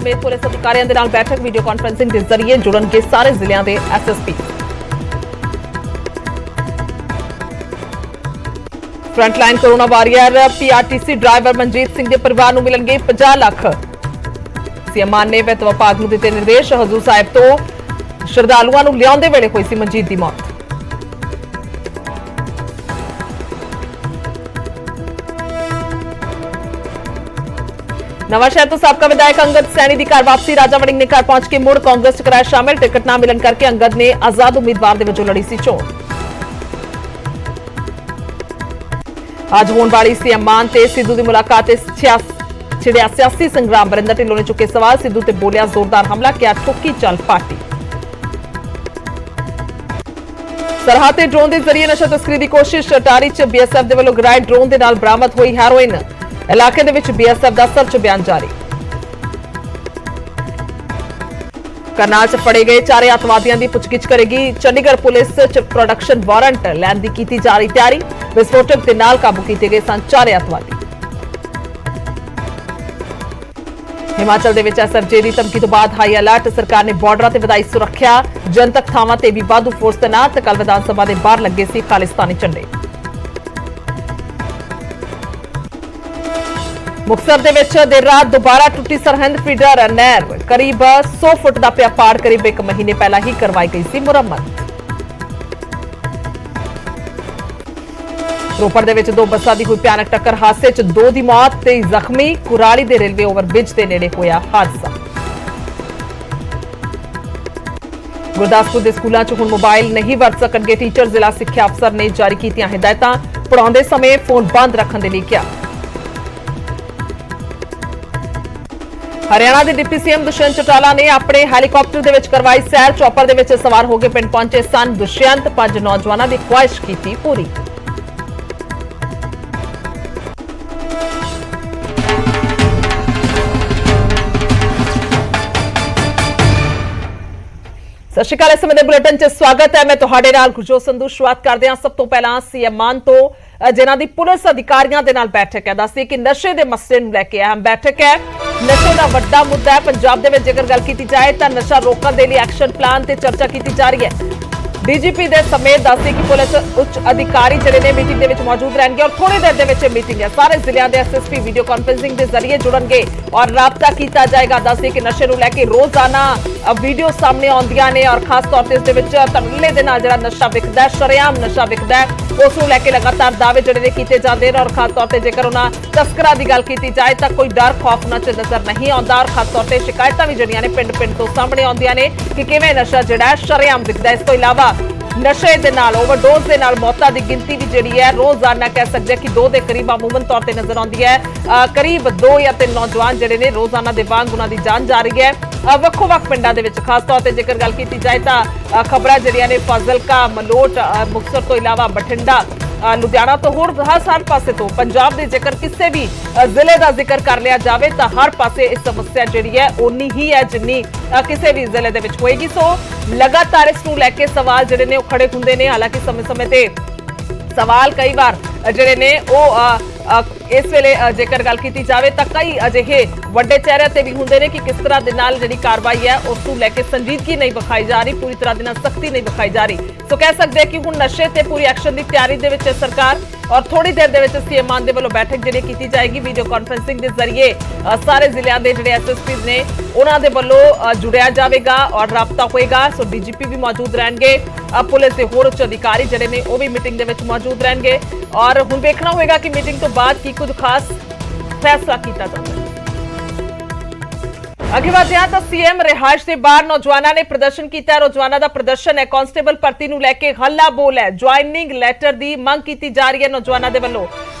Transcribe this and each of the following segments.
ਸਮੇਤ ਪੁਲਿਸ ਅਧਿਕਾਰੀਆਂ ਦੇ ਨਾਲ ਬੈਠਕ ਵੀਡੀਓ ਕਾਨਫਰੰਸਿੰਗ ਦੇ ਜ਼ਰੀਏ ਜੁੜਨਗੇ ਸਾਰੇ ਜ਼ਿਲ੍ਹਿਆਂ ਦੇ SSP. Frontline corona warrior PRTC driver Manjit Singh ਦੇ ਪਰਿਵਾਰ ਨੂੰ ਮਿਲਣਗੇ 50 ਲੱਖ। ਸੀਐਮ ਮਾਨ ਨੇ ਵਿੱਤ ਵਿਭਾਗ ਨੂੰ ਦਿੱਤੇ ਨਿਰਦੇਸ਼। ਹਜ਼ੂਰ ਸਾਹਿਬ ਤੋਂ ਸ਼ਰਧਾਲੂਆਂ ਨੂੰ ਲਿਆਉਂਦੇ ਵੇਲੇ ਹੋਈ ਸੀ ਮਨਜੀਤ ਦੀ ਮੌਤ। ਨਵਾਂਸ਼ਹਿਰ ਤੋਂ ਸਾਬਕਾ ਵਿਧਾਇਕ ਅੰਗਦ ਸੈਣੀ ਦੀ ਘਰ ਵਾਪਸੀ। ਰਾਜਾ ਵੜਿੰਗ ਨੇ ਘਰ ਪਹੁੰਚ ਕੇ ਮੁੜ ਕਾਂਗਰਸ ਚ ਕਰਾਇਆ ਸ਼ਾਮਿਲ। ਟਿਕਟ ਨਾ ਮਿਲਣ ਕਰਕੇ ਅੰਗਦ ਨੇ ਆਜ਼ਾਦ ਉਮੀਦਵਾਰ ਦੇ ਵਜੋਂ ਲੜੀ ਸੀ ਚੋਣ। ਅੱਜ ਹੋਣ ਵਾਲੀ ਸੀਐਮ ਮਾਨ ਤੇ ਸਿੱਧੂ ਦੀ ਮੁਲਾਕਾਤ ਤੇ ਛਿੜਿਆ ਸਿਆਸੀ ਸੰਗਰਾਮ। ਵਰਿੰਦਰ ਢਿੱਲੋਂ ਨੇ ਚੁੱਕੇ ਸਵਾਲ। ਸਿੱਧੂ ਤੇ ਬੋਲਿਆ ਜ਼ੋਰਦਾਰ ਹਮਲਾ, ਕਿਹਾ ਠੋਕੀ ਚੱਲ ਪਾਰਟੀ। ਸਰਹੱਦ ਤੇ ਡਰੋਨ ਦੇ ਜ਼ਰੀਏ ਨਸ਼ਾ ਤਸਕਰੀ ਦੀ ਕੋਸ਼ਿਸ਼। ਅਟਾਰੀ ਚ ਬੀਐਸਐਫ ਦੇ ਵੱਲੋਂ ਗਿਰਾਏ ਡਰੋਨ ਦੇ ਨਾਲ ਬਰਾਮਦ ਹੋਈ ਹੈਰੋਇਨ। ਇਲਾਕੇ ਦੇ ਵਿੱਚ ਬੀਐਸਐਫ ਦਾ ਸਰਚ ਬਿਆਨ ਜਾਰੀ। ਕਰਨਾਲ ਚ ਫੜੇ ਗਏ 4 ਅੱਤਵਾਦੀਆਂ ਦੀ ਪੁੱਛਗਿੱਛ ਕਰੇਗੀ ਚੰਡੀਗੜ੍ਹ ਪੁਲਿਸ। ਚ ਪ੍ਰੋਡਕਸ਼ਨ ਵਾਰੰਟ ਲੈਣ ਦੀ ਕੀਤੀ ਜਾ ਰਹੀ ਤਿਆਰੀ। ਵਿਸਫੋਟਕ ਦੇ ਨਾਲ ਕਾਬੂ ਕੀਤੇ ਗਏ ਸਨ 4 ਅੱਤਵਾਦੀ। ਹਿਮਾਚਲ ਦੇ ਵਿੱਚ ਐਸਐਫਜੇ ਦੀ ਧਮਕੀ ਤੋਂ ਬਾਅਦ ਹਾਈ ਅਲਰਟ। ਸਰਕਾਰ ਨੇ ਬਾਰਡਰਾਂ ਤੇ ਵਧਾਈ ਸੁਰੱਖਿਆ। ਜਨਤਕ ਥਾਵਾਂ ਤੇ ਵੀ ਵਾਧੂ ਫੋਰਸ ਤੈਨਾਤ। ਕੱਲ ਵਿਧਾਨ ਸਭਾ ਦੇ ਬਾਹਰ ਲੱਗੇ ਸੀ ਖਾਲਿਸਤਾਨੀ ਝੰਡੇ। ਮੁਕਤਸਰ ਦੇ ਵਿੱਚ ਦੇਰ ਰਾਤ ਦੁਬਾਰਾ ਟੁੱਟੀ ਸਰਹੰਦ ਫੀਡਰ ਨਹਿਰ। ਕਰੀਬ 100 ਫੁੱਟ ਦਾ ਪਿਆ ਪਾੜ। ਕਰੀਬ 1 ਮਹੀਨੇ ਪਹਿਲਾਂ ਹੀ ਕਰਵਾਈ ਗਈ ਸੀ ਮੁਰੰਮਤ। ਰੋਪੜ ਦੇ ਵਿੱਚ 2 ਬੱਸਾਂ ਦੀ ਹੋਈ ਭਿਆਨਕ ਟੱਕਰ। ਹਾਦਸੇ 'ਚ 2 ਦੀ ਮੌਤ ਤੇ ਜ਼ਖਮੀ। ਕੁਰਾਲੀ ਦੇ ਰੇਲਵੇ ਓਵਰਬ੍ਰਿਜ ਦੇ ਨੇੜੇ ਹੋਇਆ ਹਾਦਸਾ। ਗੁਰਦਾਸਪੁਰ ਦੇ ਸਕੂਲਾਂ 'ਚ ਹੁਣ ਮੋਬਾਈਲ ਨਹੀਂ ਵਰਤ ਸਕਣਗੇ ਟੀਚਰ। ਜ਼ਿਲ੍ਹਾ ਸਿੱਖਿਆ ਅਫਸਰ ਨੇ ਜਾਰੀ ਕੀਤੀਆਂ ਹਦਾਇਤਾਂ। ਪੜ੍ਹਾਉਂਦੇ ਸਮੇਂ ਫੋਨ ਬੰਦ ਰੱਖਣ ਦੇ ਲਈ ਕਿਹਾ। ਹਰਿਆਣਾ ਦੇ ਡਿਪਟੀ ਸੀਐਮ ਦੁਸ਼ਯੰਤ ਚੌਟਾਲਾ ਨੇ ਆਪਣੇ ਹੈਲੀਕਾਪਟਰ ਦੇ ਵਿੱਚ ਕਰਵਾਈ ਸੈਰ। ਚੌਪਰ ਦੇ ਵਿੱਚ ਸਵਾਰ ਹੋ ਕੇ ਪਿੰਡ ਪਹੁੰਚੇ ਸਨ ਦੁਸ਼ਯੰਤ। 5 ਨੌਜਵਾਨਾਂ ਦੀ ਖੁਆਇਸ਼ ਕੀਤੀ ਪੂਰੀ। ਸਤਿ ਸ਼੍ਰੀ ਅਕਾਲ। ਇਸ ਸਮੇਂ ਦੇ ਬੁਲੇਟਿਨ 'ਚ ਸਵਾਗਤ ਹੈ। ਮੈਂ ਤੁਹਾਡੇ ਨਾਲ ਗੁਰਜੋਤ ਸੰਧੂ। ਸ਼ੁਰੂਆਤ ਕਰਦੇ ਹਾਂ ਸਭ ਤੋਂ ਪਹਿਲਾਂ ਸੀਐਮ ਮਾਨ ਤੋਂ, ਜਿਨ੍ਹਾਂ ਦੀ ਪੁਲਿਸ ਅਧਿਕਾਰੀਆਂ ਦੇ ਨਾਲ ਬੈਠਕ ਹੈ। ਦੱਸਦੀ ਕਿ ਨਸ਼ੇ ਦੇ ਮਸਲੇ ਨੂੰ ਲੈ ਕੇ ਅਹਿਮ ਬੈਠਕ ਹੈ। ਨਸ਼ੇ ਦਾ ਵੱਡਾ ਮੁੱਦਾ ਹੈ ਪੰਜਾਬ ਦੇ ਵਿੱਚ। ਜੇਕਰ ਗੱਲ ਕੀਤੀ ਜਾਏ ਤਾਂ ਨਸ਼ਾ ਰੋਕਣ ਦੇ ਲਈ ਐਕਸ਼ਨ ਪਲਾਨ ਤੇ ਚਰਚਾ ਕੀਤੀ ਜਾ ਰਹੀ ਹੈ। ਡੀਜੀਪੀ ਦੇ ਸਮੇਤ ਦੱਸਦੀ ਕਿ ਪੁਲਿਸ ਉੱਚ ਅਧਿਕਾਰੀ ਜਿਹੜੇ ਨੇ ਮੀਟਿੰਗ ਦੇ ਵਿੱਚ ਮੌਜੂਦ ਰਹਿਣਗੇ ਔਰ ਥੋੜੀ ਦੇਰ ਦੇ ਵਿੱਚ ਮੀਟਿੰਗ ਹੈ। ਸਾਰੇ ਜ਼ਿਲ੍ਹਿਆਂ ਦੇ ਐਸਐਸਪੀ ਵੀਡੀਓ ਕਾਨਫਰੰਸਿੰਗ ਦੇ ਜ਼ਰੀਏ ਜੁੜਨਗੇ ਔਰ ਰਾਬਤਾ ਕੀਤਾ ਜਾਏਗਾ। ਦੱਸਦੀ ਕਿ ਨਸ਼ੇ ਨੂੰ ਲੈ ਕੇ ਰੋਜ਼ਾਨਾ ਵੀਡੀਓ ਸਾਹਮਣੇ ਆਉਂਦੀਆਂ ਨੇ ਔਰ ਖਾਸ ਤੌਰ ਤੇ ਇਸ ਦੇ ਵਿੱਚ ਤਰਲੇ ਦੇ ਨਾਲ ਜਿਹੜਾ ਨਸ਼ਾ ਵਿਕਦਾ, ਸ਼ਰੇਆਮ ਨਸ਼ਾ ਵਿਕਦਾ, ਉਸ ਨੂੰ ਲੈ ਕੇ ਲਗਾਤਾਰ ਦਾਅਵੇ ਜਿਹੜੇ ਨੇ ਕੀਤੇ ਜਾਂਦੇ ਨੇ ਔਰ ਖਾਸ ਤੌਰ ਤੇ ਜੇਕਰ ਉਹਨਾਂ ਤਸਕਰਾਂ ਦੀ ਗੱਲ ਕੀਤੀ ਜਾਏ ਤਾਂ ਕੋਈ ਡਰ ਖੌਫ ਉਹਨਾਂ 'ਚ ਨਜ਼ਰ ਨਹੀਂ ਆਉਂਦਾ ਔਰ ਖਾਸ ਤੌਰ ਤੇ ਸ਼ਿਕਾਇਤਾਂ ਵੀ ਜਿਹੜੀਆਂ ਨੇ ਪਿੰਡ ਤੋਂ ਸਾਹਮਣੇ ਆਉਂਦੀਆਂ ਨੇ ਕਿ ਕਿਵੇਂ ਨਸ਼ਾ ਜਿਹੜਾ ਸ਼ਰੇਆਮ ਵਿਕਦਾ। ਇਸ ਤੋਂ ਇਲਾਵਾ ਨਸ਼ੇ ਦੇ ਨਾਲ ਓਵਰਡੋਜ਼ ਦੇ ਨਾਲ ਮੌਤਾਂ ਦੀ ਗਿਣਤੀ ਵੀ ਜਿਹੜੀ ਹੈ ਰੋਜ਼ਾਨਾ ਕਹਿ ਸਕਦੇ ਕਿ 2 ਦੇ ਕਰੀਬ ਅਮੂਮਨ ਤੌਰ ਤੇ ਨਜ਼ਰ ਆਉਂਦੀ ਹੈ। ਕਰੀਬ 2 ਜਾਂ 3 ਨੌਜਵਾਨ ਜਿਹੜੇ ਨੇ ਰੋਜ਼ਾਨਾ ਦੇ ਵਾਂਗ ਉਹਨਾਂ ਦੀ ਜਾਨ ਜਾ ਰਹੀ ਹੈ ਵੱਖੋ-ਵੱਖ ਪਿੰਡਾਂ ਦੇ ਵਿੱਚ। ਖਾਸ ਤੌਰ ਤੇ ਜੇਕਰ ਗੱਲ ਕੀਤੀ ਜਾਏ ਤਾਂ ਖਬਰਾਂ ਜਿਹੜੀਆਂ ਨੇ ਫਾਜ਼ਿਲਕਾ, ਮਲੋਟ, ਮੁਕਤਸਰ ਤੋਂ ਇਲਾਵਾ ਬਠਿੰਡਾ, ਲੁਧਿਆਣਾ ਤੋਂ ਹੋਰ ਹਰ ਪਾਸੇ ਤੋਂ ਪੰਜਾਬ ਦੇ ਜੇਕਰ ਕਿਸੇ ਵੀ ਜ਼ਿਲ੍ਹੇ ਦਾ ਜ਼ਿਕਰ ਕਰ ਲਿਆ ਜਾਵੇ ਤਾਂ ਹਰ ਪਾਸੇ ਇਹ ਸਮੱਸਿਆ ਜਿਹੜੀ ਹੈ ਓਨੀ ਹੀ ਹੈ ਜਿੰਨੀ ਕਿਸੇ ਵੀ ਜ਼ਿਲ੍ਹੇ ਦੇ ਵਿੱਚ ਹੋਏਗੀ। ਸੋ ਲਗਾਤਾਰ ਇਸ ਨੂੰ ਲੈ ਕੇ ਸਵਾਲ ਜਿਹੜੇ ਨੇ ਉਹ ਖੜੇ ਹੁੰਦੇ ਨੇ। ਹਾਲਾਂਕਿ ਸਮੇਂ-ਸਮੇਂ ਤੇ ਸਵਾਲ ਕਈ ਵਾਰ ਜਿਹੜੇ ਨੇ ਉਹ ਇਸ ਵੇਲੇ ਜੇਕਰ ਗੱਲ ਕੀਤੀ ਜਾਵੇ ਤਾਂ ਕਈ ਅਜਿਹੇ ਵੱਡੇ ਚਿਹਰੇ ਤੇ ਵੀ ਹੁੰਦੇ ਨੇ ਕਿ ਕਿਸ ਤਰ੍ਹਾਂ ਦੇ ਨਾਲ ਜਿਹੜੀ ਕਾਰਵਾਈ ਹੈ ਉਸ ਨੂੰ ਲੈ ਕੇ ਸੰਜੀਦਗੀ ਨਹੀਂ ਵਿਖਾਈ ਜਾ ਰਹੀ, ਪੂਰੀ ਤਰ੍ਹਾਂ ਦੇ ਨਾਲ ਸਖਤੀ ਨਹੀਂ ਵਿਖਾਈ ਜਾ ਰਹੀ। ਸੋ ਕਹਿ ਸਕਦੇ ਕਿ ਹੁਣ ਨਸ਼ੇ ਤੇ ਪੂਰੀ ਐਕਸ਼ਨ ਦੀ ਤਿਆਰੀ ਦੇ ਵਿੱਚ ਸਰਕਾਰ ਔਰ ਥੋੜੀ ਦੇਰ ਦੇ ਵਿੱਚ ਸੀਐਮ ਮਾਨ ਦੇ ਵੱਲੋਂ ਬੈਠਕ ਜਿਹੜੀ ਕੀਤੀ ਜਾਏਗੀ ਵੀਡੀਓ ਕਾਨਫਰੰਸਿੰਗ ਦੇ ਜ਼ਰੀਏ। ਸਾਰੇ ਜ਼ਿਲ੍ਹਿਆਂ ਦੇ ਜਿਹੜੇ ਐਸਐਸਪੀ ਨੇ ਉਹਨਾਂ ਦੇ ਵੱਲੋਂ ਜੁੜਿਆ ਜਾਵੇਗਾ ਔਰ ਰਾਬਤਾ ਹੋਏਗਾ। ਸੋ ਡੀਜੀਪੀ ਵੀ ਮੌਜੂਦ ਰਹਿਣਗੇ, ਪੁਲਿਸ ਦੇ ਹੋਰ ਉੱਚ ਅਧਿਕਾਰੀ ਜਿਹੜੇ ਨੇ ਉਹ ਵੀ ਮੀਟਿੰਗ ਦੇ ਵਿੱਚ ਮੌਜੂਦ ਰਹਿਣਗੇ ਔਰ ਹੁਣ ਵੇਖਣਾ ਹੋਏਗਾ ਕਿ ਮੀਟਿੰਗ ਤੋਂ ਬਾਅਦ ਕੀ ਕੁਝ ਖਾਸ ਫੈਸਲਾ ਕੀਤਾ ਜਾਂਦਾ ਹੈ। ਅੱਗੇ ਵਧਦੇ ਹਾਂ ਤਾਂ ਸੀਐਮ ਰਿਹਾਇਸ਼ ਦੇ ਬਾਹਰ ਨੌਜਵਾਨਾਂ ਨੇ ਪ੍ਰਦਰਸ਼ਨ ਕੀਤਾ। ਨੌਜਵਾਨਾਂ ਦਾ ਪ੍ਰਦਰਸ਼ਨ ਹੈ ਕਾਂਸਟੇਬਲ ਭਰਤੀ ਨੂੰ ਲੈ ਕੇ ਹੱਲਾ ਬੋਲ ਹੈ। ਜੁਆਇਨਿੰਗ ਲੈਟਰ ਦੀ ਮੰਗ ਕੀਤੀ ਜਾ ਰਹੀ ਹੈ ਨੌਜਵਾਨਾਂ ਦੇ ਵੱਲੋਂ।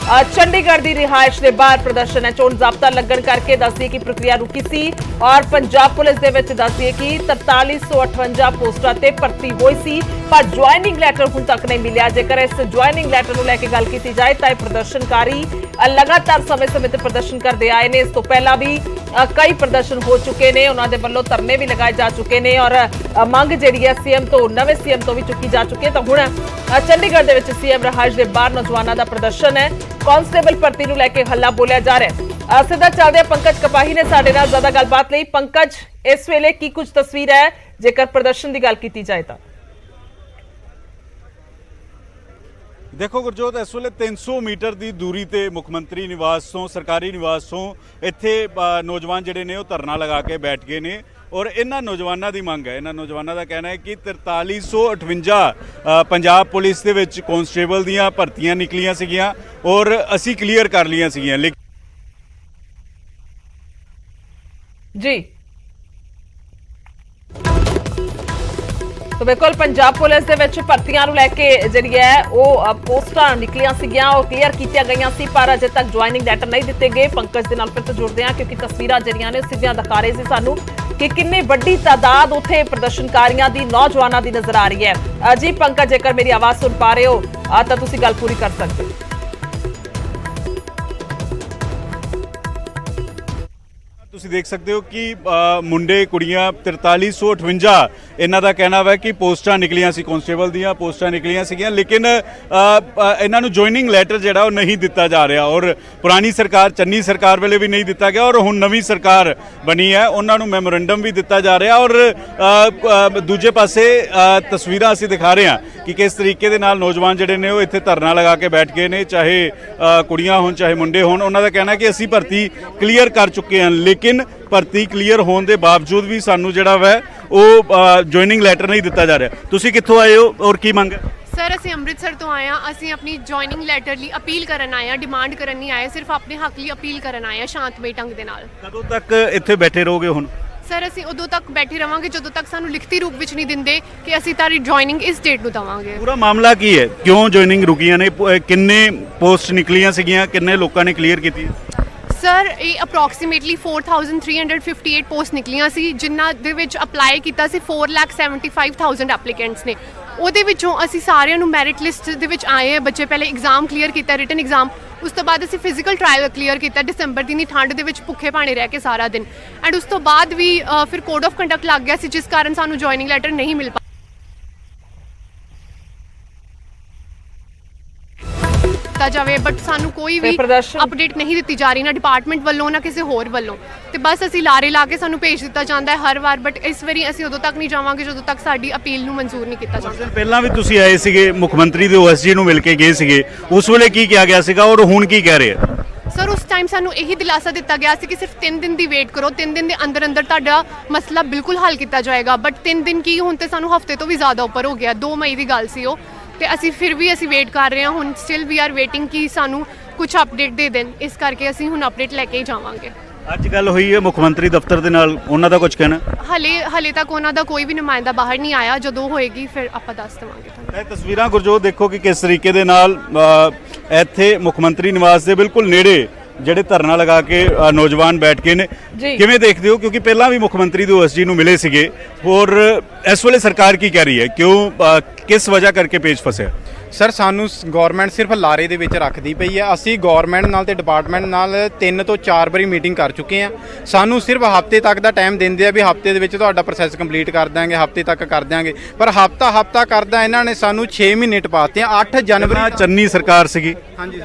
ਚੰਡੀਗੜ੍ਹ ਦੀ ਰਿਹਾਇਸ਼ ਦੇ ਬਾਹਰ ਪ੍ਰਦਰਸ਼ਨ ਹੈ। ਚੋਣ ਜ਼ਾਬਤਾ ਲੱਗਣ ਕਰਕੇ ਦੱਸਦੀ ਕਿ ਪ੍ਰਕਿਰਿਆ ਰੁਕੀ ਸੀ ਔਰ ਪੰਜਾਬ ਪੁਲਿਸ ਦੇ ਵਿੱਚ ਦੱਸਦੀ ਕਿ 4358 ਪੋਸਟਾਂ ਤੇ ਭਰਤੀ ਹੋਈ ਸੀ ਪਰ ਜੁਆਇਨਿੰਗ ਲੈਟਰ ਹੁਣ ਤੱਕ ਨਹੀਂ ਮਿਲਿਆ। ਜੇਕਰ ਇਸ ਜੁਆਇਨਿੰਗ ਲੈਟਰ ਨੂੰ ਲੈ ਕੇ ਗੱਲ ਕੀਤੀ ਜਾਏ ਤਾਂ ਇਹ ਪ੍ਰਦਰਸ਼ਨਕਾਰੀ ਲਗਾਤਾਰ ਸਮੇਂ-ਸਮੇਂ ਤੇ ਪ੍ਰਦਰਸ਼ਨ ਕਰਦੇ ਆਏ ਨੇ। ਇਸ ਤੋਂ ਪਹਿਲਾਂ ਵੀ ਕਈ ਪ੍ਰਦਰਸ਼ਨ ਹੋ ਚੁੱਕੇ ਨੇ, ਉਹਨਾਂ ਦੇ ਵੱਲੋਂ ਧਰਨੇ ਵੀ ਲਗਾਏ ਜਾ ਚੁੱਕੇ ਨੇ ਔਰ ਮੰਗ ਜਿਹੜੀ ਹੈ ਸੀਐਮ ਤੋਂ, ਨਵੇਂ ਸੀਐਮ ਤੋਂ ਵੀ ਚੁੱਕੀ ਜਾ ਚੁੱਕੀ ਹੈ। ਤਾਂ ਹੁਣ ਚੰਡੀਗੜ੍ਹ ਦੇ ਵਿੱਚ ਸੀਐਮ ਰਿਹਾਇਸ਼ ਦੇ ਬਾਹਰ ਨੌਜਵਾਨਾਂ ਦਾ ਪ੍ਰਦਰਸ਼ਨ ਹੈ। ਕਾਂਸਟੇਬਲ ਭਰਤੀ ਨੂੰ ਲੈ ਕੇ ਹੱਲਾ ਬੋਲਿਆ ਜਾ ਰਿਹਾ ਹੈ। ਸਿੱਧਾ ਚੱਲਦੇ ਹਾਂ ਪੰਕਜ ਕਪਾਹੀ ਨੇ ਸਾਡੇ ਨਾਲ ਜ਼ਿਆਦਾ ਗੱਲਬਾਤ ਲਈ। ਪੰਕਜ, ਇਸ ਵੇਲੇ ਕੀ ਕੁਝ ਤਸਵੀਰ ਹੈ ਜੇਕਰ ਪ੍ਰਦਰਸ਼ਨ ਦੀ ਗੱਲ ਕੀਤੀ ਜਾਏ ਤਾਂ? ਦੇਖੋ ਗੁਰਜੋਤ, ਇਸ ਵੇਲੇ 300 ਮੀਟਰ ਦੀ ਦੂਰੀ ਤੇ ਮੁੱਖ ਮੰਤਰੀ ਨਿਵਾਸ ਤੋਂ, ਸਰਕਾਰੀ ਨਿਵਾਸ ਤੋਂ ਇੱਥੇ ਨੌਜਵਾਨ ਜਿਹੜੇ ਨੇ ਉਹ ਧਰਨਾ ਲਗਾ ਕੇ ਬੈਠ ਗਏ ਨੇ। ਔਰ ਇਹਨਾਂ ਨੌਜਵਾਨਾਂ ਦੀ ਮੰਗ ਹੈ, ਇਹਨਾਂ ਨੌਜਵਾਨਾਂ ਦਾ ਕਹਿਣਾ ਹੈ ਕਿ 4358 ਪੰਜਾਬ ਪੁਲਿਸ ਦੇ ਵਿੱਚ ਕਾਂਸਟੇਬਲ ਦੀਆਂ ਭਰਤੀਆਂ ਨਿਕਲੀਆਂ ਸੀਗੀਆਂ ਔਰ ਅਸੀਂ ਕਲੀਅਰ ਕਰ ਲਈਆਂ ਸੀਗੀਆਂ। ਜੀ तो बिल्कुल पंजाब पुलिस दे विच भर्तियां नूं लैके जिहड़ी है वो पोस्टां निकलियां सीगियां और क्लीयर कीतियां गईयां सी, पर अजे तक ज्वाइनिंग लैटर नहीं दिते गए। पंकज दे नाल फिर तो जुड़दे हां क्योंकि तस्वीरां जिहड़ियां ने सीधियां दिखा रहे सी सानू कि कितनी वड्डी तादाद उत्थे प्रदर्शनकारियां दी, नौजवानां दी नजर आ रही है। जी पंकज, जेकर मेरी आवाज़ सुन पा रहे हो तो तुसीं गल पूरी कर सकते हो। ਤੁਸੀਂ ਦੇਖ ਸਕਦੇ ਹੋ ਕਿ ਮੁੰਡੇ ਕੁੜੀਆਂ 4358 ਇਹਨਾਂ ਦਾ ਕਹਿਣਾ ਹੈ ਕਿ ਪੋਸਟਾਂ ਨਿਕਲੀਆਂ ਸੀ, ਕਾਂਸਟੇਬਲ ਦੀਆਂ ਪੋਸਟਾਂ ਨਿਕਲੀਆਂ ਸੀਗੀਆਂ, ਲੇਕਿਨ ਇਹਨਾਂ ਨੂੰ ਜੁਆਇਨਿੰਗ ਲੈਟਰ ਜਿਹੜਾ ਉਹ ਨਹੀਂ ਦਿੱਤਾ ਜਾ ਰਿਹਾ। ਔਰ ਪੁਰਾਣੀ ਸਰਕਾਰ, ਚੰਨੀ ਸਰਕਾਰ ਵੇਲੇ ਵੀ ਨਹੀਂ ਦਿੱਤਾ ਗਿਆ ਔਰ ਹੁਣ ਨਵੀਂ ਸਰਕਾਰ ਬਣੀ ਹੈ, ਉਹਨਾਂ ਨੂੰ ਮੈਮੋਰੈਂਡਮ ਵੀ ਦਿੱਤਾ ਜਾ ਰਿਹਾ। ਔਰ ਦੂਜੇ ਪਾਸੇ ਤਸਵੀਰਾਂ ਅਸੀਂ ਦਿਖਾ ਰਹੇ ਹਾਂ ਕਿ ਕਿਸ ਤਰੀਕੇ ਦੇ ਨਾਲ ਨੌਜਵਾਨ ਜਿਹੜੇ ਨੇ ਉਹ ਇੱਥੇ ਧਰਨਾ ਲਗਾ ਕੇ ਬੈਠ ਗਏ ਨੇ, ਚਾਹੇ ਕੁੜੀਆਂ ਹੋਣ ਚਾਹੇ ਮੁੰਡੇ ਹੋਣ। ਉਹਨਾਂ ਦਾ ਕਹਿਣਾ ਕਿ ਅਸੀਂ ਭਰਤੀ ਕਲੀਅਰ ਕਰ ਚੁੱਕੇ ਹਾਂ, ਲੇਕਿਨ ਭਰਤੀ ਕਲੀਅਰ ਹੋਣ ਦੇ ਬਾਵਜੂਦ ਵੀ ਸਾਨੂੰ ਜਿਹੜਾ ਵਾ ਉਹ ਜੁਆਇਨਿੰਗ ਲੈਟਰ ਨਹੀਂ ਦਿੱਤਾ ਜਾ ਰਿਹਾ। ਤੁਸੀਂ ਕਿੱਥੋਂ ਆਏ ਹੋ ਔਰ ਕੀ ਮੰਗ ਹੈ? ਸਰ, ਅਸੀਂ ਅੰਮ੍ਰਿਤਸਰ ਤੋਂ ਆਏ ਹਾਂ। ਅਸੀਂ ਆਪਣੀ ਜੁਆਇਨਿੰਗ ਲੈਟਰ ਲਈ ਅਪੀਲ ਕਰਨ ਆਏ ਹਾਂ, ਡਿਮਾਂਡ ਕਰਨ ਨਹੀਂ ਆਏ, ਸਿਰਫ ਆਪਣੇ ਹੱਕ ਲਈ ਅਪੀਲ ਕਰਨ ਆਏ ਹਾਂ ਸ਼ਾਂਤਮਈ ਢੰਗ ਦੇ ਨਾਲ। ਕਦੋਂ ਤੱਕ ਇੱਥੇ ਬੈਠੇ ਰਹੋਗੇ ਹੁਣ? ਸਰ, ਅਸੀਂ ਉਦੋਂ ਤੱਕ ਬੈਠੇ ਰਵਾਂਗੇ ਜਦੋਂ ਤੱਕ ਸਾਨੂੰ ਲਿਖਤੀ ਰੂਪ ਵਿੱਚ ਨਹੀਂ ਦਿੰਦੇ ਕਿ ਅਸੀਂ ਤਾਰੀ ਜੁਆਇਨਿੰਗ ਇਸ ਡੇਟ ਨੂੰ ਦੇਵਾਂਗੇ। ਪੂਰਾ ਮਾਮਲਾ ਕੀ ਹੈ? ਕਿਉਂ ਜੁਆਇਨਿੰਗ ਰੁਕੀਆਂ ਨੇ? ਕਿੰਨੇ ਪੋਸਟ ਨਿਕਲੀਆਂ ਸੀਗੀਆਂ? ਕਿੰਨੇ ਲੋਕਾਂ ਨੇ ਕਲੀਅਰ ਕੀਤੀ? ਸਰ, ਇਹ ਅਪਰੋਕਸੀਮੇਟਲੀ 4358 ਪੋਸਟ ਨਿਕਲੀਆਂ ਸੀ, ਜਿਨ੍ਹਾਂ ਦੇ ਵਿੱਚ ਅਪਲਾਈ ਕੀਤਾ ਸੀ 4,75,000 ਐਪਲੀਕੈਂਟਸ ਨੇ। ਉਹਦੇ ਵਿੱਚੋਂ ਅਸੀਂ ਸਾਰਿਆਂ ਨੂੰ ਮੈਰਿਟ ਲਿਸਟ ਦੇ ਵਿੱਚ ਆਏ ਹਾਂ। ਬੱਚੇ ਪਹਿਲੇ ਐਗਜ਼ਾਮ ਕਲੀਅਰ ਕੀਤਾ, ਰਿਟਨ ਐਗਜ਼ਾਮ, ਉਸ ਤੋਂ ਬਾਅਦ ਅਸੀਂ ਫਿਜ਼ੀਕਲ ਟ੍ਰਾਇਲ ਕਲੀਅਰ ਕੀਤਾ ਦਸੰਬਰ ਦੀ ਠੰਡ ਦੇ ਵਿੱਚ ਭੁੱਖੇ ਭਾਣੇ ਰਹਿ ਕੇ ਸਾਰਾ ਦਿਨ। ਐਂਡ ਉਸ ਤੋਂ ਬਾਅਦ ਵੀ ਫਿਰ ਕੋਡ ਆਫ ਕੰਡਕਟ ਲੱਗ ਗਿਆ ਸੀ, ਜਿਸ ਕਾਰਨ ਸਾਨੂੰ ਜੁਆਇਨਿੰਗ ਲੈਟਰ ਨਹੀਂ ਮਿਲ ਜਾਵੇ, ਬਟ ਸਾਨੂੰ ਕੋਈ ਵੀ ਅਪਡੇਟ ਨਹੀਂ ਦਿੱਤੀ ਜਾ ਰਹੀ, ਨਾ ਡਿਪਾਰਟਮੈਂਟ ਵੱਲੋਂ ਨਾ ਕਿਸੇ ਹੋਰ ਵੱਲੋਂ। ਤੇ ਬਸ ਅਸੀਂ ਲਾਰੇ ਲਾ ਕੇ ਸਾਨੂੰ ਭੇਜ ਦਿੱਤਾ ਜਾਂਦਾ ਹੈ ਹਰ ਵਾਰ, ਬਟ ਇਸ ਵਾਰੀ ਅਸੀਂ ਉਦੋਂ ਤੱਕ ਨਹੀਂ ਜਾਵਾਂਗੇ ਜਦੋਂ ਤੱਕ ਸਾਡੀ ਅਪੀਲ ਨੂੰ ਮਨਜ਼ੂਰ ਨਹੀਂ ਕੀਤਾ ਜਾਂਦਾ। ਪਹਿਲਾਂ ਵੀ ਤੁਸੀਂ ਆਏ ਸੀਗੇ, ਮੁੱਖ ਮੰਤਰੀ ਦੇ OSG ਨੂੰ ਮਿਲ ਕੇ ਗਏ ਸੀਗੇ, ਉਸ ਵੇਲੇ ਕੀ ਕਿਹਾ ਗਿਆ ਸੀਗਾ ਔਰ ਹੁਣ ਕੀ ਕਹਿ ਰਹੇ ਆ? ਸਰ, ਉਸ ਟਾਈਮ ਸਾਨੂੰ ਇਹੀ ਦਿਲਾਸਾ ਦਿੱਤਾ ਗਿਆ ਸੀ ਕਿ ਸਿਰਫ 3 ਦਿਨ ਦੀ ਵੇਟ ਕਰੋ, 3 ਦਿਨ ਦੇ ਅੰਦਰ ਅੰਦਰ ਤੁਹਾਡਾ ਮਸਲਾ ਬਿਲਕੁਲ ਹੱਲ ਕੀਤਾ ਜਾਏਗਾ। ਬਟ 3 ਦਿਨ ਕੀ, ਹੁਣ ਤੇ ਸਾਨੂੰ ਹਫਤੇ ਤੋਂ ਵੀ ਜ਼ਿਆਦਾ ਉੱਪਰ ਹੋ ਗਿਆ। 2 ਮਈ ਦੀ ਗੱਲ ਸੀ ਉਹ, ਤੇ ਅਸੀਂ ਫਿਰ ਵੀ ਵੇਟ ਕਰ ਰਹੇ ਹਾਂ। ਹੁਣ ਸਟਿਲ ਵੀ ਆਰ ਵੇਟਿੰਗ ਕਿ ਸਾਨੂੰ ਕੁਝ ਅਪਡੇਟ ਦੇ ਦੇਣ, ਇਸ ਕਰਕੇ ਅਸੀਂ ਹੁਣ ਅਪਡੇਟ ਲੈ ਕੇ ਹੀ ਜਾਵਾਂਗੇ। ਅੱਜ ਗੱਲ ਹੋਈ ਹੈ ਮੁੱਖ ਮੰਤਰੀ ਦਫ਼ਤਰ ਦੇ ਨਾਲ, ਉਹਨਾਂ ਦਾ ਕੁਝ ਕਹਿਣਾ? ਹਲੇ ਤੱਕ ਉਹਨਾਂ ਦਾ ਕੋਈ ਵੀ ਨੁਮਾਇੰਦਾ ਬਾਹਰ ਨਹੀਂ ਆਇਆ, ਜਦੋਂ ਹੋਏਗੀ ਫਿਰ ਆਪਾਂ ਦੱਸ ਦੇਵਾਂਗੇ ਤੁਹਾਨੂੰ। ਇਹ ਤਸਵੀਰਾਂ ਗੁਰਜੋਤ ਦੇਖੋ ਕਿ ਕਿਸ ਤਰੀਕੇ ਦੇ ਨਾਲ ਇੱਥੇ ਮੁੱਖ ਮੰਤਰੀ ਨਿਵਾਸ ਦੇ ਬਿਲਕੁਲ ਨੇੜੇ ਜਿਹੜੇ ਧਰਨਾ ਲਗਾ ਕੇ ਨੌਜਵਾਨ ਬੈਠ ਕੇ ਨੇ। ਕਿਵੇਂ ਦੇਖਦੇ ਹੋ? ਕਿਉਂਕਿ ਪਹਿਲਾਂ ਵੀ ਮੁੱਖ ਮੰਤਰੀ ਦੇ OSG ਨੂੰ ਮਿਲੇ ਸੀਗੇ ਔਰ ਇਸ ਵੇਲੇ ਸਰਕਾਰ ਕੀ ਕਹਿ ਰਹੀ ਹੈ? ਕਿਉਂ, ਕਿਸ ਵਜ੍ਹਾ ਕਰਕੇ ਪੇਚ ਫਸਿਆ? ਸਰ, ਸਾਨੂੰ ਗਵਰਨਮੈਂਟ ਸਿਰਫ ਲਾਰੇ ਦੇ ਵਿੱਚ ਰੱਖਦੀ ਪਈ ਹੈ। ਅਸੀਂ ਗਵਰਨਮੈਂਟ ਨਾਲ ਤੇ ਡਿਪਾਰਟਮੈਂਟ ਨਾਲ 3 ਤੋਂ 4 ਵਾਰੀ ਮੀਟਿੰਗ ਕਰ ਚੁੱਕੇ ਹਾਂ। ਸਾਨੂੰ ਸਿਰਫ ਹਫਤੇ ਤੱਕ ਦਾ ਟਾਈਮ ਦਿੰਦੇ ਆ ਵੀ ਹਫਤੇ ਦੇ ਵਿੱਚ ਤੁਹਾਡਾ ਪ੍ਰੋਸੈਸ ਕੰਪਲੀਟ ਕਰ ਦਾਂਗੇ, ਹਫਤੇ ਤੱਕ ਕਰ ਦਾਂਗੇ, ਪਰ ਹਫਤਾ ਕਰਦਾ ਇਹਨਾਂ ਨੇ ਸਾਨੂੰ 6 ਮਹੀਨੇ ਟਪਾਤੇ। 8 ਜਨਵਰੀ ਚੰਨੀ ਸਰਕਾਰ ਸੀਗੀ,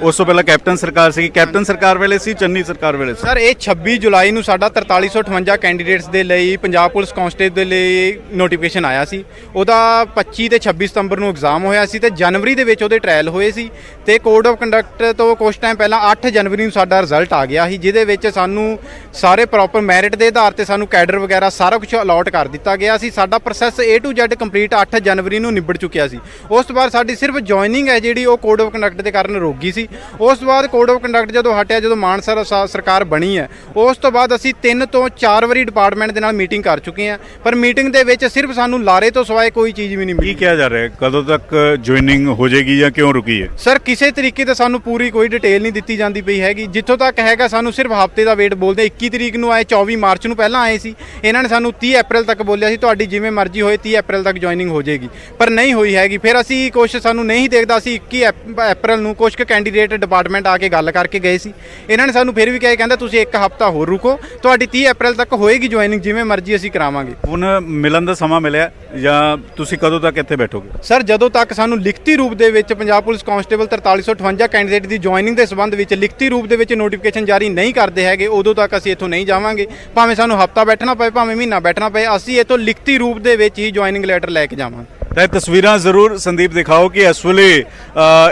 ਉਸ ਤੋਂ ਪਹਿਲਾਂ ਕੈਪਟਨ ਸਰਕਾਰ ਸੀਗੀ, ਕੈਪਟਨ ਸਰਕਾਰ ਵੇਲੇ ਸੀ, ਚੰਨੀ ਸਰਕਾਰ ਵੇਲੇ ਸੀ। ਸਰ, ਇਹ 26 ਜੁਲਾਈ ਨੂੰ ਸਾਡਾ 4358 ਕੈਂਡੀਡੇਟਸ ਦੇ ਲਈ ਪੰਜਾਬ ਪੁਲਿਸ ਕਾਂਸਟੇਬਲ ਦੇ ਲਈ ਨੋਟੀਫਿਕੇਸ਼ਨ ਆਇਆ ਸੀ। ਉਹਦਾ 25 ਤੇ 26 ਸਤੰਬਰ ਨੂੰ ਐਗਜ਼ਾਮ ਹੋਇਆ ਸੀ ਤੇ ਜਨਵਰੀ ਦੇ ਵਿੱਚ ਉਹਦੇ ਟ੍ਰਾਇਲ ਹੋਏ ਸੀ ਤੇ ਕੋਡ ਆਫ ਕੰਡਕਟ ਤੋਂ ਕੁਝ ਟਾਈਮ ਪਹਿਲਾਂ 8 ਜਨਵਰੀ ਨੂੰ ਸਾਡਾ ਰਿਜ਼ਲਟ ਆ ਗਿਆ ਸੀ, ਜਿਹਦੇ ਵਿੱਚ ਸਾਨੂੰ ਸਾਰੇ ਪ੍ਰੋਪਰ ਮੈਰਿਟ ਦੇ ਆਧਾਰ ਤੇ ਸਾਨੂੰ ਕੈਡਰ ਵਗੈਰਾ ਸਾਰਾ ਕੁਝ ਅਲਾਟ ਕਰ ਦਿੱਤਾ ਗਿਆ ਸੀ। ਸਾਡਾ process A to Z complete 8 ਜਨਵਰੀ ਨੂੰ ਨਿਬੜ ਚੁੱਕਿਆ ਸੀ। ਉਸ ਤੋਂ ਬਾਅਦ ਸਾਡੀ ਸਿਰਫ ਜੁਆਇਨਿੰਗ ਹੈ ਜਿਹੜੀ ਉਹ ਕੋਡ ਆਫ ਕੰਡਕਟ ਦੇ ਕਾਰਨ ਰੁਕ ਗਈ ਸੀ। ਉਸ ਤੋਂ ਬਾਅਦ ਕੋਡ ਆਫ ਕੰਡਕਟ ਜਦੋਂ ਹਟਿਆ, ਜਦੋਂ ਮਾਨ ਸਰਕਾਰ ਬਣੀ ਹੈ, ਉਸ ਤੋਂ ਬਾਅਦ ਅਸੀਂ 3 ਤੋਂ 4 ਵਾਰੀ ਡਿਪਾਰਟਮੈਂਟ ਦੇ ਨਾਲ ਮੀਟਿੰਗ ਕਰ ਚੁੱਕੇ ਹਾਂ, ਪਰ ਮੀਟਿੰਗ ਦੇ ਵਿੱਚ ਸਿਰਫ ਸਾਨੂੰ ਲਾਰੇ ਤੋਂ ਸਿਵਾਏ ਕੋਈ ਚੀਜ਼ ਵੀ ਨਹੀਂ ਮਿਲੀ। ਕੀ ਕਿਹਾ ਜਾ ਰਿਹਾ ਹੈ? ਕਦੋਂ ਤੱਕ ਜੁਆਇਨਿੰਗ ਹੋ ਜਾਏਗੀ ਜਾਂ ਕਿਉਂ ਰੁਕੀ ਹੈ? ਸਰ, ਕਿਸੇ ਤਰੀਕੇ ਤੇ ਸਾਨੂੰ ਪੂਰੀ ਕੋਈ ਡਿਟੇਲ ਨਹੀਂ ਦਿੱਤੀ ਜਾਂਦੀ ਪਈ ਹੈਗੀ। ਜਿੱਥੋਂ ਤੱਕ ਹੈਗਾ ਸਾਨੂੰ ਸਿਰਫ ਹਫਤੇ ਦਾ ਵੇਟ ਬੋਲਦੇ। 21 ਤਰੀਕ ਨੂੰ ਆਏ, 24 ਮਾਰਚ ਨੂੰ ਪਹਿਲਾਂ ਆਏ ਸੀ, ਇਹਨਾਂ ਨੇ ਸਾਨੂੰ 30 ਅਪ੍ਰੈਲ ਤੱਕ ਬੋਲਿਆ ਸੀ ਤੁਹਾਡੀ ਜਿਵੇਂ ਮਰਜ਼ੀ ਹੋਏ 30 ਅਪ੍ਰੈਲ ਤੱਕ ਜੁਆਇਨਿੰਗ ਹੋ ਜਾਏਗੀ, ਪਰ ਨਹੀਂ ਹੋਈ ਹੈਗੀ। ਫਿਰ ਅਸੀਂ ਕੁਛ ਸਾਨੂੰ ਨਹੀਂ ਦੇਖਦਾ ਸੀ 21 ਅਪ੍ਰੈਲ ਨੂੰ ਕੁਝ ਕੈਂਡੀਡੇਟ ਡਿਪਾਰਟਮੈਂਟ ਆ ਕੇ ਗੱਲ ਕਰਕੇ ਗਏ ਸੀ। ਇਹਨਾਂ ਨੇ ਸਾਨੂੰ ਫਿਰ ਵੀ ਕਿਹਾ, ਕਹਿੰਦਾ ਤੁਸੀਂ 1 ਹਫ਼ਤਾ ਹੋਰ ਰੁਕੋ, ਤੁਹਾਡੀ 30 ਅਪ੍ਰੈਲ ਤੱਕ ਹੋਏਗੀ ਜੁਆਇਨਿੰਗ, ਜਿਵੇਂ ਮਰਜ਼ੀ ਅਸੀਂ ਕਰਾਵਾਂਗੇ। ਹੁਣ ਮਿਲਣ ਦਾ ਸਮਾਂ ਮਿਲਿਆ ਜਾਂ ਤੁਸੀਂ ਕਦੋਂ ਤੱਕ ਇੱਥੇ ਬੈਠੋਗੇ? ਸਰ, ਜਦੋਂ ਤੱਕ ਸਾਨੂੰ ਲਿਖਤੀ ਰੂਪ ਦੇ ਵਿੱਚ ਪੰਜਾਬ ਪੁਲਿਸ ਕਾਂਸਟੇਬਲ 4358 ਕੈਂਡੀਡੇਟ ਦੀ ਜੁਆਇਨਿੰਗ ਦੇ ਸੰਬੰਧ ਵਿੱਚ ਲਿਖਤੀ ਰੂਪ ਦੇ ਵਿੱਚ ਨੋਟੀਫਿਕੇਸ਼ਨ ਜਾਰੀ ਨਹੀਂ ਕਰਦੇ ਹੈਗੇ, ਉਦੋਂ ਤੱਕ ਅਸੀਂ ਇੱਥੋਂ ਨਹੀਂ ਜਾਵਾਂਗੇ। ਭਾਵੇਂ ਸਾਨੂੰ ਹਫ਼ਤਾ ਬੈਠਣਾ ਪਏ, ਭਾਵੇਂ ਮਹੀਨਾ ਬੈਠਣਾ ਪਏ, ਅਸੀਂ ਇੱਥੋਂ ਲਿਖਤੀ ਰੂਪ ਦੇ ਵਿੱਚ ਹੀ ਜੁਆਇਨਿੰਗ ਲੈਟਰ ਲੈ ਕੇ ਜਾਵਾਂਗੇ। ਤਾਂ ਇਹ ਤਸਵੀਰਾਂ ਜ਼ਰੂਰ ਸੰਦੀਪ ਦਿਖਾਓ ਕਿ ਇਸ ਵੇਲੇ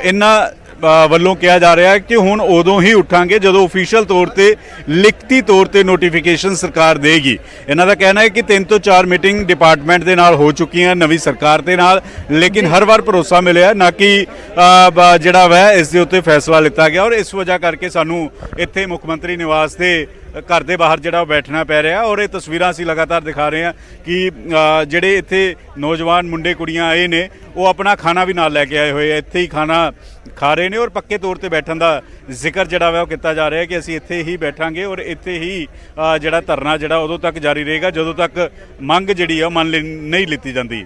ਇਹਨਾਂ ਵੱਲੋਂ ਕਿਹਾ ਜਾ ਰਿਹਾ ਹੈ ਕਿ ਹੁਣ ਉਦੋਂ ਹੀ ਉੱਠਾਂਗੇ ਜਦੋਂ ਆਫੀਸ਼ੀਅਲ ਤੌਰ ਤੇ ਲਿਖਤੀ ਤੌਰ ਤੇ ਨੋਟੀਫਿਕੇਸ਼ਨ ਸਰਕਾਰ ਦੇਗੀ। ਇਹਨਾਂ ਦਾ ਕਹਿਣਾ ਹੈ ਕਿ 3 ਤੋਂ 4 ਮੀਟਿੰਗ ਡਿਪਾਰਟਮੈਂਟ ਦੇ ਨਾਲ ਹੋ ਚੁੱਕੀਆਂ ਨਵੀਂ ਸਰਕਾਰ ਦੇ ਨਾਲ, ਲੇਕਿਨ ਹਰ ਵਾਰ ਭਰੋਸਾ ਮਿਲਿਆ ਨਾ ਕਿ ਜਿਹੜਾ ਵੈ ਇਸ ਦੇ ਉੱਤੇ ਫੈਸਲਾ ਲਿੱਤਾ ਗਿਆ। ਔਰ ਇਸ ਵਜ੍ਹਾ ਕਰਕੇ ਸਾਨੂੰ ਇੱਥੇ ਮੁੱਖ ਮੰਤਰੀ ਨਿਵਾਸ ਦੇ ਘਰ ਦੇ ਬਾਹਰ ਜਿਹੜਾ ਉਹ ਬੈਠਣਾ ਪੈ ਰਿਹਾ। ਔਰ ਇਹ ਤਸਵੀਰਾਂ ਅਸੀਂ ਲਗਾਤਾਰ ਦਿਖਾ ਰਹੇ ਹਾਂ ਕਿ ਜਿਹੜੇ ਇੱਥੇ ਨੌਜਵਾਨ ਮੁੰਡੇ ਕੁੜੀਆਂ ਆਏ ਨੇ ਉਹ ਆਪਣਾ ਖਾਣਾ ਵੀ ਨਾਲ ਲੈ ਕੇ ਆਏ ਹੋਏ ਆ, ਇੱਥੇ ਹੀ ਖਾਣਾ ਖਾ ਰਹੇ ਨੇ। ਔਰ ਪੱਕੇ ਤੌਰ ਤੇ ਬੈਠਣ ਦਾ ਜ਼ਿਕਰ ਜਿਹੜਾ ਵਾ ਉਹ ਕੀਤਾ ਜਾ ਰਿਹਾ ਕਿ ਅਸੀਂ ਇੱਥੇ ਹੀ ਬੈਠਾਂਗੇ ਔਰ ਇੱਥੇ ਹੀ ਜਿਹੜਾ ਧਰਨਾ ਜਿਹੜਾ ਉਦੋਂ ਤੱਕ ਜਾਰੀ ਰਹੇਗਾ ਜਦੋਂ ਤੱਕ ਮੰਗ ਜਿਹੜੀ ਆ ਉਹ ਮੰਨ ਨਹੀਂ ਲਿੱਤੀ ਜਾਂਦੀ।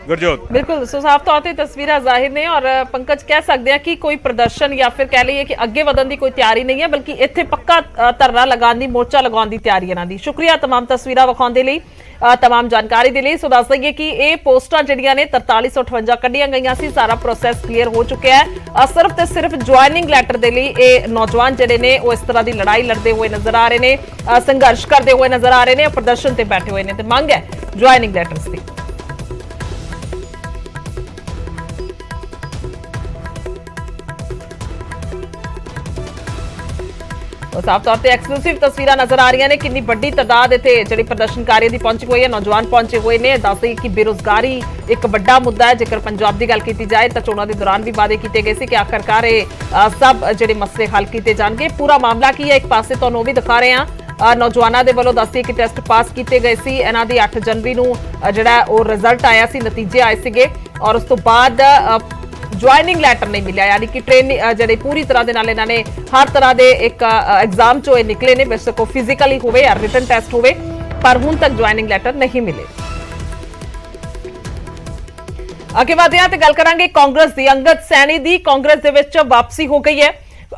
गुरजोत बिल्कुल सो साफ तौर पर तस्वीर जाहिर ने और पंकज कह सकते हैं कि कोई प्रदर्शन या फिर कह लीए कि अगे वधन की कोई तैयारी नहीं है, बल्कि इत्थे पक्का धरना लगाने की मोर्चा लगाने की तैयारी इन्हां दी। शुक्रिया तमाम तस्वीरां विखाउण दे लई, तमाम जानकारी दे लई। सो दस दईए कि ये पोस्टां जिहड़ियां ने 4358 कढ़ियां गईयां सी, सारा प्रोसैस क्लीयर हो चुका है। सिर्फ ते सिर्फ ज्वाइनिंग लैटर दे लई ये नौजवान जिहड़े ने वो इस तरह की लड़ाई लड़ते हुए नजर आ रहे ने, संघर्ष करते हुए नजर आ रहे ने, प्रदर्शन ते बैठे हुए ने ते मंग है ज्वाइनिंग लैटर्स दी। साफ तौर पर एक्सक्लूसिव तस्वीर नजर आ रही ने, कितनी बड़ी तादाद इतने जी प्रदर्शनकारियों की पहुंची हुई है, नौजवान पहुंचे हुए ने। दस दें कि बेरोजगारी एक बड़ा मुद्दा है। जेकर पंजाब की गल की जाए तो चोणों के दौरान भी वादे किए गए कि आखिरकार सब जो मसले हल किए जाएंगे। पूरा मामला की है, एक पासे तो भी दिखा रहे हैं नौजवानों के वालों दस कि टैसट पास किए गए सी, इन्हां दी 8 जनवरी नूं जिहड़ा वो रिजल्ट आया सी, नतीजे आए सीगे और उस तो बाद ज्वाइनिंग लैटर नहीं मिला, यानी कि ट्रेन जी पूरी तरह के नाल इन्होंने हर तरह के एक एग्जाम चो निकले ने, बेशक फिजिकली होवे या रिटन टेस्ट होवे, पर हुण तक ज्वाइनिंग लैटर नहीं मिले। अगे वधदे हां ते गल करांगे कांग्रेस दी। अंगद सैनी दी कांग्रेस दे विच वापसी हो गई है।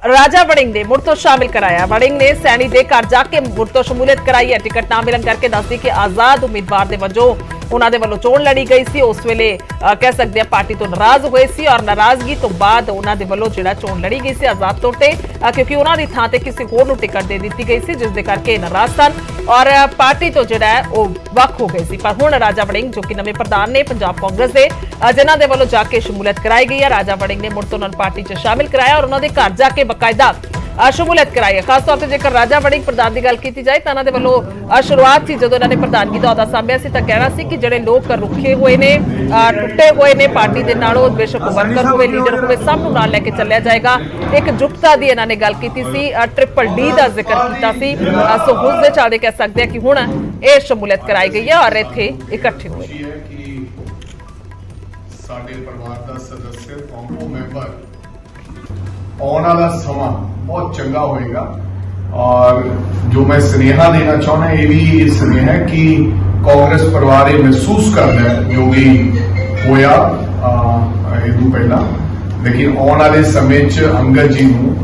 राजा वड़िंग ने मुड़ तो शामिल कराया। वड़िंग ने सैनी दे घर जाके मुड़ तो शमूलियत कराई है। टिकट ना मिलन करके दसदी कि आजाद उम्मीदवार दे वजों उन्हां दे वल्लों चोण लड़ी गई सी। उस वेले कह सकते हैं पार्टी तो नाराज हुए सी और नाराजगी तो बाद उन्हां दे वल्लों जिहड़ा चोण लड़ी गई सी आजाद तौर ते, क्योंकि उन्हां दी थां ते किसी होर नूं टिकट दे दित्ती गई सी, जिस दे करके नाराज सन और पार्टी तो जिहड़ा है वो वख हो गई सी। पर हुण राजा वड़िंग जो कि नवे प्रधान ने पंजाब कांग्रेस दे, जिन्हां दे वल्लों जाके शमूलियत कराई गई है। राजा वड़िंग ने मुड़ तो उन्हां नूं पार्टी च शामिल कराया और उन्हां दे घर जाके बकायदा शमूलियत कराई है। खास तौर पर जेकर राजा वड़िंग प्रधान की गल की जाए तो इन्होंने वालों शुरुआत थी, जो इन्होंने प्रधानगी का अहदा सांभिया सी, तो कहना सी कि जिहड़े लोग रुखे हुए ने, टुटे हुए ने पार्टी के नालों, बेशक वर्कर होवे लीडर होवे, सब नूं नाल लैके चलिया जाएगा। एक जुटता की इन्होंने गल की सी, ट्रिपल डी का जिक्र किया सी। सो उस दे चलदे कह सकते हैं कि हुण ये शमूलियत कराई गई है और इत्थे इकट्ठे हुए। साडे परिवार दा सदस्य कांगो मैंबर आने वाला समा बहुत चंगा होएगा और जो मैं स्नेहा देना चाहना ये भी स्नेह है कि कांग्रेस परिवार ये महसूस कर रहा है जो भी होया इदू पहला, लेकिन आने वाले समय च अंगद जी नूं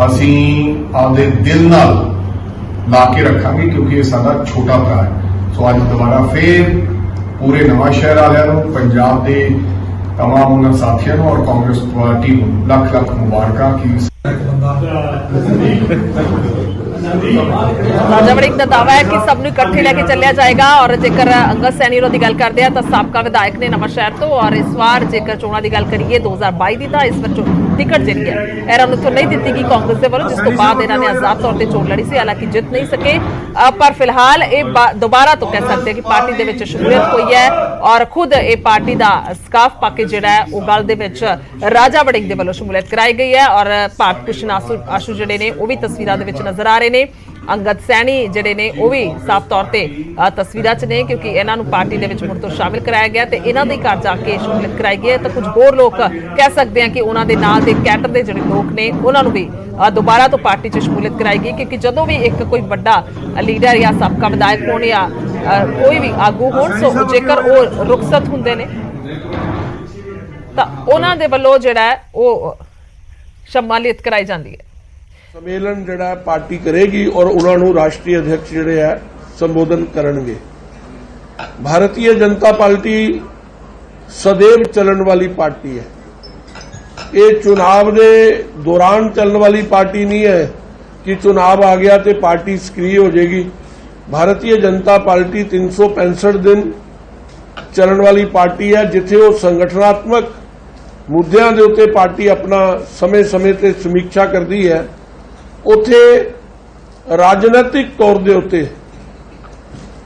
असी आपदे दिल नाल ला के रखांगे क्योंकि ये साडा छोटा भरा है। सो अज दोबारा फिर पूरे नवां शहर वालियां नूं, पंजाब दे तमाम उन्होंने साथियों और कांग्रेस पार्टी को लख लख मुबारक की। राजा वड़िंग का दावा है कि सबनूं इकट्ठे लैके चलिया जाएगा और जेकर अंगद सैनी की गल करते हैं तो साबका विधायक ने नवांशहर तो, और इस बार जेकर चोणां की गल करिए 2022 की तो इस बार टिकट जी है इन्हों इत्थों नहीं दी गई कांग्रेस के वालों, जिस तो बाद इन्होंने आजाद तौर पर चोण लड़ी सी, हालांकि जित नहीं सके। पर फिलहाल ये दोबारा तो कह सकते हैं कि पार्टी दे विच शमूलियत हुई है और खुद ये पार्टी का स्काफ पा के जिहड़ा है वो गल दे विच राजा वड़िंग दे वालों शमूलियत कराई गई है और भारत भूषण आशू जिहड़े ने वो भी तस्वीरां दे विच नजर आ रहे हैं। अंगद सैनी जिहड़े ने वो भी साफ तौर पर तस्वीरां च ने, क्योंकि इन्हां नूं पार्टी दे विच मुड़ तो शामिल कराया गया तो इन्हां दे घर जाके शमूलियत कराई गई है। तो कुछ होर लोग कह सकते हैं कि उन्हां दे नाल दे कैडर दे जिहड़े लोग ने उन्हां नूं भी दोबारा तो पार्टी च शमूलियत कराई गई, क्योंकि जदों भी एक कोई बड़ा लीडर या साबका विधायक होण या कोई भी आगू होण, सो जेकर वो रुखसत हुंदे ने तां उन्हां दे वल्लों जिहड़ा है वो शमूलियत कराई जाती है। सम्मेलन जिहड़ा पार्टी करेगी और उन्होंने राष्ट्रीय अध्यक्ष जिहड़े है संबोधन करेंगे। भारतीय जनता पार्टी सदैव चलन वाली पार्टी है। ये चुनाव के दौरान चलने वाली पार्टी नहीं है कि चुनाव आ गया तो पार्टी सक्रिय हो जाएगी। भारतीय जनता पार्टी 365 दिन चलन वाली पार्टी है, जिथे वो संगठनात्मक मुद्दों के उत्ते पार्टी अपना समय समय ते समीक्षा करती है, उथे राजनीतिक तौर के उत्ते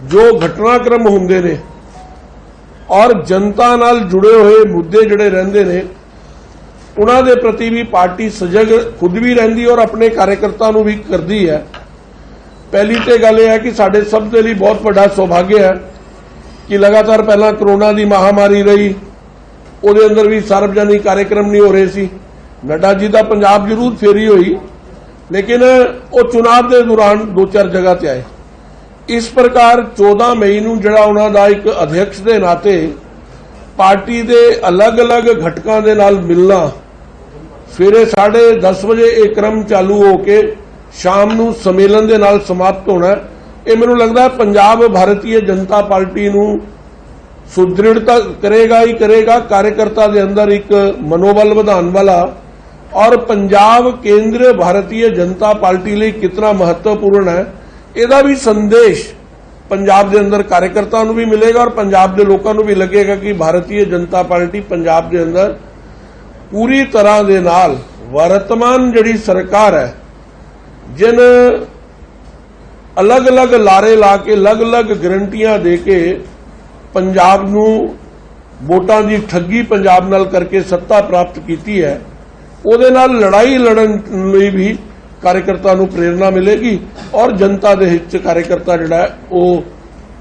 जो घटनाक्रम होंदे ने और जनता नाल जुड़े हुए मुद्दे जिहड़े रहिंदे ने उन्हां दे प्रति भी पार्टी सजग खुद भी रहिंदी और अपने कार्यकर्ताओं नूं भी करदी है। पहली तो गल यह है कि साडे सब दे लई बहुत बड़ा सौभाग्य है कि लगातार पहला कोरोना की महामारी रही, उहदे अंदर भी सार्वजनिक कार्यक्रम नहीं हो रहे सी। नड्डा जी का पंजाब जरूर फेरी हुई, लेकिन वो चुनाव के दौरान 2-4 जगह ते आए। इस प्रकार 14 मई नूं जिहड़ा उन्हां दा एक अध्यक्ष के नाते पार्टी के अलग अलग घटकों के नाल मिलना, सवेरे 10:30 बजे एक क्रम चालू होके शाम नूं सम्मेलन के नाल समाप्त होना, ये मैनूं लगदा पंजाब भारतीय जनता पार्टी नूं सुदृढ़ता करेगा ही करेगा। कार्यकर्ता के अंदर एक मनोबल बढ़ाने वाला और पंजाब केंद्र भारतीय जनता पार्टी लिए कितना महत्वपूर्ण है, इसका भी संदेश पंजाब के अंदर कार्यकर्ताओं को भी मिलेगा और पंजाब के लोगों को भी लगेगा कि भारतीय जनता पार्टी पंजाब के अंदर पूरी तरह के नाल वर्तमान जिहड़ी सरकार है, जिन अलग अलग लारे ला के अलग अलग गारंटियां दे के पंजाब नूं वोटां दी ठगी पंजाब नाल करके सत्ता प्राप्त की है, उहदे नाल लड़ाई लड़न लई भी कार्यकर्ता नूं प्रेरणा मिलेगी और जनता दे हित च कार्यकर्ता जिहड़ा है वो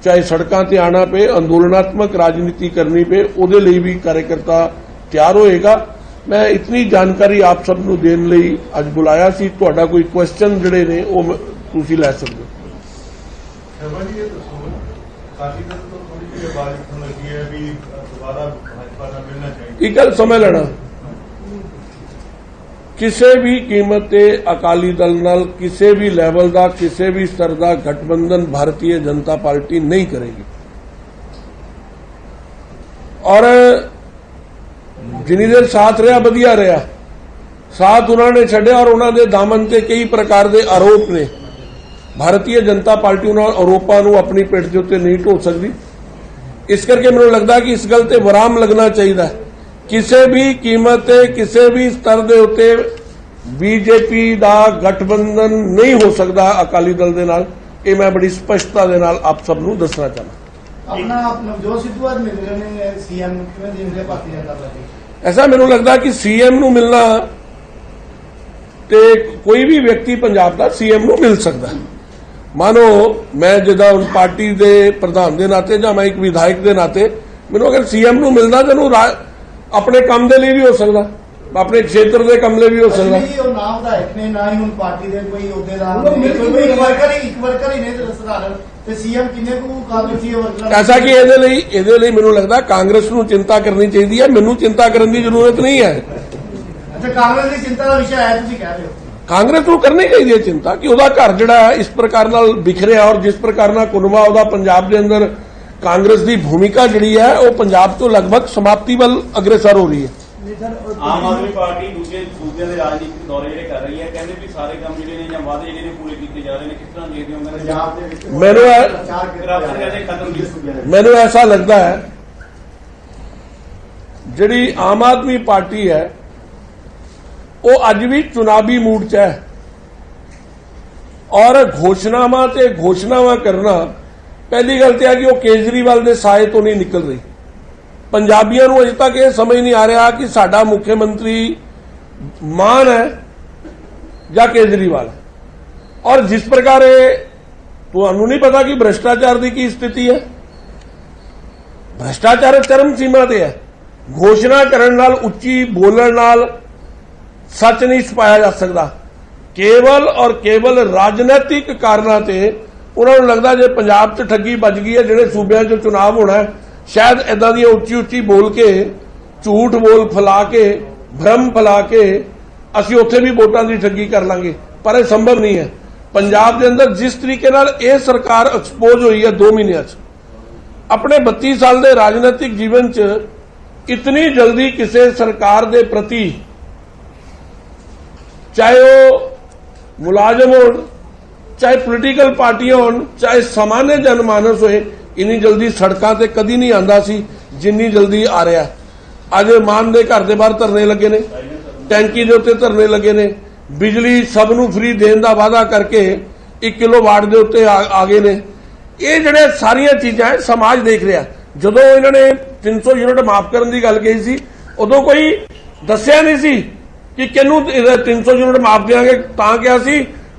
चाहे सड़कों ते आना पे, अंदोलनात्मक राजनीति करनी पे, उहदे लई भी कार्यकर्ता तैयार होएगा। मैं इतनी जानकारी आप सब नूं देण लई अज बुलाया सी। तुहाडा कोई क्वेश्चन जिहड़े ने वो तुसीं लै सकदे हो। एक गल समझ लेना, किसी भी कीमत ते अकाली दल नाल किसी भी लैवल का किसी भी स्तर का गठबंधन भारतीय जनता पार्टी नहीं करेगी और जिनी देर साथ रहा वधिया रहा, साथ उन्होंने छड्या और उन्होंने दामन से कई प्रकार के आरोप ने। भारतीय जनता पार्टी उन्होंने आरोपों को अपनी पिठ के उत्ते नहीं ढो सकती। इस करके मैंने लगता कि इस गल ते विराम लगना चाहिए। किसी भी कीमत ते किसी भी स्तर के उत्ते बीजेपी का गठबंधन नहीं हो सकता अकाली दल के नाल। ये मैं बड़ी स्पष्टता के नाल आप सब नूं दसना चाहना। अपना नवजोत सिद्धू आज मिल रहे ने सीएम किवें देखदे भारतीय जनता पार्टी? ऐसा मैंने लगता कि सीएम नूं मिलना ते कोई भी व्यक्ति पंजाब का सीएम नूं मिल सकता है। मानो मैं जिदा उन पार्टी के प्रधान के नाते या मैं एक विधायक के नाते मैनूं अगर सीएम नूं मिलना तो अपने काम के लिए भी हो सकता, अपने क्षेत्र के काम लिए भी हो सकता। ना विधायक ने ना ही उन पार्टी के कोई अहुदेदार ने, कोई एक वर्कर ही ने साधारण ते सीएम किन्ने को कांग्रेसी वर्कर। ऐसा कि ਇਹਦੇ ਲਈ ਮੈਨੂੰ लगता कांग्रेस ਨੂੰ चिंता करनी चाहिए है, मैनू चिंता करने की जरूरत नहीं है। अच्छा, कांग्रेस की चिंता का विषय है तुसीं कह रहे हो? कांग्रेस को करनी चाहिए चिंता कि ਉਹਦਾ घर जिहड़ा है इस प्रकार नाल बिखरिया और जिस प्रकार नाल कुनबा ਉਹਦਾ पंजाब के अंदर कांग्रेस की भूमिका जिहड़ी है वो पंजाब तो लगभग समाप्ति ਵੱਲ अग्रसर हो रही है। आम आदमी पार्टी दूसरे सूबे के राजनीतिक दौरे ਜਿਹੜੇ कर रही है, कहते भी सारे काम ਜਿਹੜੇ ਨੇ ਜਾਂ ਵਾਅਦੇ ਜਿਹੜੇ ਨੇ ਪੂਰੇ ਕੀਤੇ ਜਾ ਰਹੇ ਨੇ, किस तरह देखते हो? पंजाब दे विच करप्शन कहते खत्म की मैनू ऐसा लगता है जिहड़ी आम आदमी पार्टी है वो अज भी चुनावी मूड च है और घोषणावां ते घोषणावां करना, पहली गल तो है कि वो केजरीवाल के साए तो नहीं निकल रही। पंजाबियों को अजे तक ये समझ नहीं आ रहा कि साडा मुख्यमंत्री मान है या केजरीवाल है। और जिस प्रकार तुहानू नहीं पता कि भ्रष्टाचार की की स्थिति है, भ्रष्टाचार चरम सीमा ते है। घोषणा करने नाल, उच्ची बोलण नाल सच नहीं छुपाया जा सकता। केवल और केवल राजनैतिक कारणों ते उन्होंने लगता जे पंजाब च ठगी बज गई है, जिहड़े सूबे च चुनाव होना है, शायद इदां दी उच्ची उच्ची बोल के, झूठ बोल फैला के, भ्रम फैला के असीं उत्थे भी वोटां दी ठगी कर लांगे, पर यह संभव नहीं है। पंजाब के अंदर जिस तरीके नाल यह सरकार एक्सपोज हुई है 2 महीनों च, अपने 32 साल के राजनीतिक जीवन च इतनी जल्दी किसी सरकार के प्रति, चाहे वो मुलाजम हो, चाहे पोलिटिकल पार्टियां हो, चाहे सामान्य जनमानस होए, इन्नी जल्दी सड़कों ते कदी नहीं आंदा सी जिन्नी जल्दी आ रहा। अज मान दे घर के बाहर धरने लगे ने, टैंकी के उत्ते धरने लगे ने, बिजली सबनू फ्री देने का वादा करके 1 किलोवाट के उत्ते आ गए ने। ये ਜਿਹੜੇ ਸਾਰੀਆਂ चीज़ां है समाज देख रहा। ਜਦੋਂ ਇਹਨਾਂ ਨੇ 300 यूनिट माफ ਕਰਨ ਦੀ ਗੱਲ ਕਹੀ ਸੀ, ਉਦੋਂ ਕੋਈ ਦੱਸਿਆ ਨਹੀਂ ਸੀ ਕਿ ਕਿਹਨੂੰ 300 यूनिट माफ देंगे, ਤਾਂ ਕਿਹਾ ਸੀ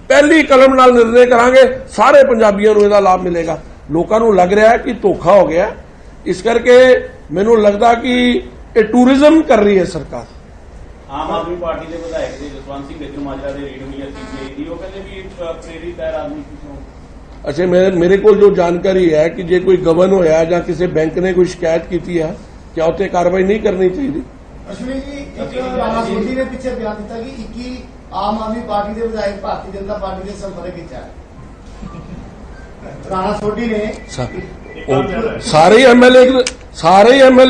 ਪਹਿਲੀ ਕਲਮ ਨਾਲ ਨਿਰਣੇ ਕਰਾਂਗੇ, ਸਾਰੇ ਪੰਜਾਬੀਆਂ ਨੂੰ ਇਹਦਾ ਲਾਭ ਮਿਲੇਗਾ। ਲੋਕਾਂ ਨੂੰ ਲੱਗ ਰਿਹਾ ਹੈ ਕਿ ਧੋਖਾ ਹੋ ਗਿਆ। ਇਸ ਕਰਕੇ ਮੈਨੂੰ ਲੱਗਦਾ ਕਿ ਇਹ ਟੂਰਿਜ਼ਮ ਕਰ ਰਹੀ ਹੈ ਸਰਕਾਰ। ਆਮ ਆਦਮੀ ਪਾਰਟੀ ਦੇ ਵਿਧਾਇਕ ਦੇ ਜਸਵੰਤ ਸਿੰਘ ਗੱਜਰਮਾਜਰਾ ਦੇ ਰੀਡ ਹੋਈ ਹੈ ਸੀਬੀਆਈ ਦੀ, ਉਹ ਕਹਿੰਦੇ ਵੀ ਪ੍ਰੇਰਿਤ ਹੈ ਰਾਜਨੀਤੀ ਤੋਂ। अच्छा, मेरे को जो जानकारी है कि जे कोई गबन होया या किसी बैंक ने कोई शिकायत की है, क्या उत्ते कार्रवाई नहीं करनी चाहिए? अश्विनी जी, एक राणा सोढी ने पिछले बयान दिता कि 21 आम आदमी पार्टी के विधायक भारतीय जनता पार्टी के संपर्क विच है। राणा सोढी ने सारे एमएलए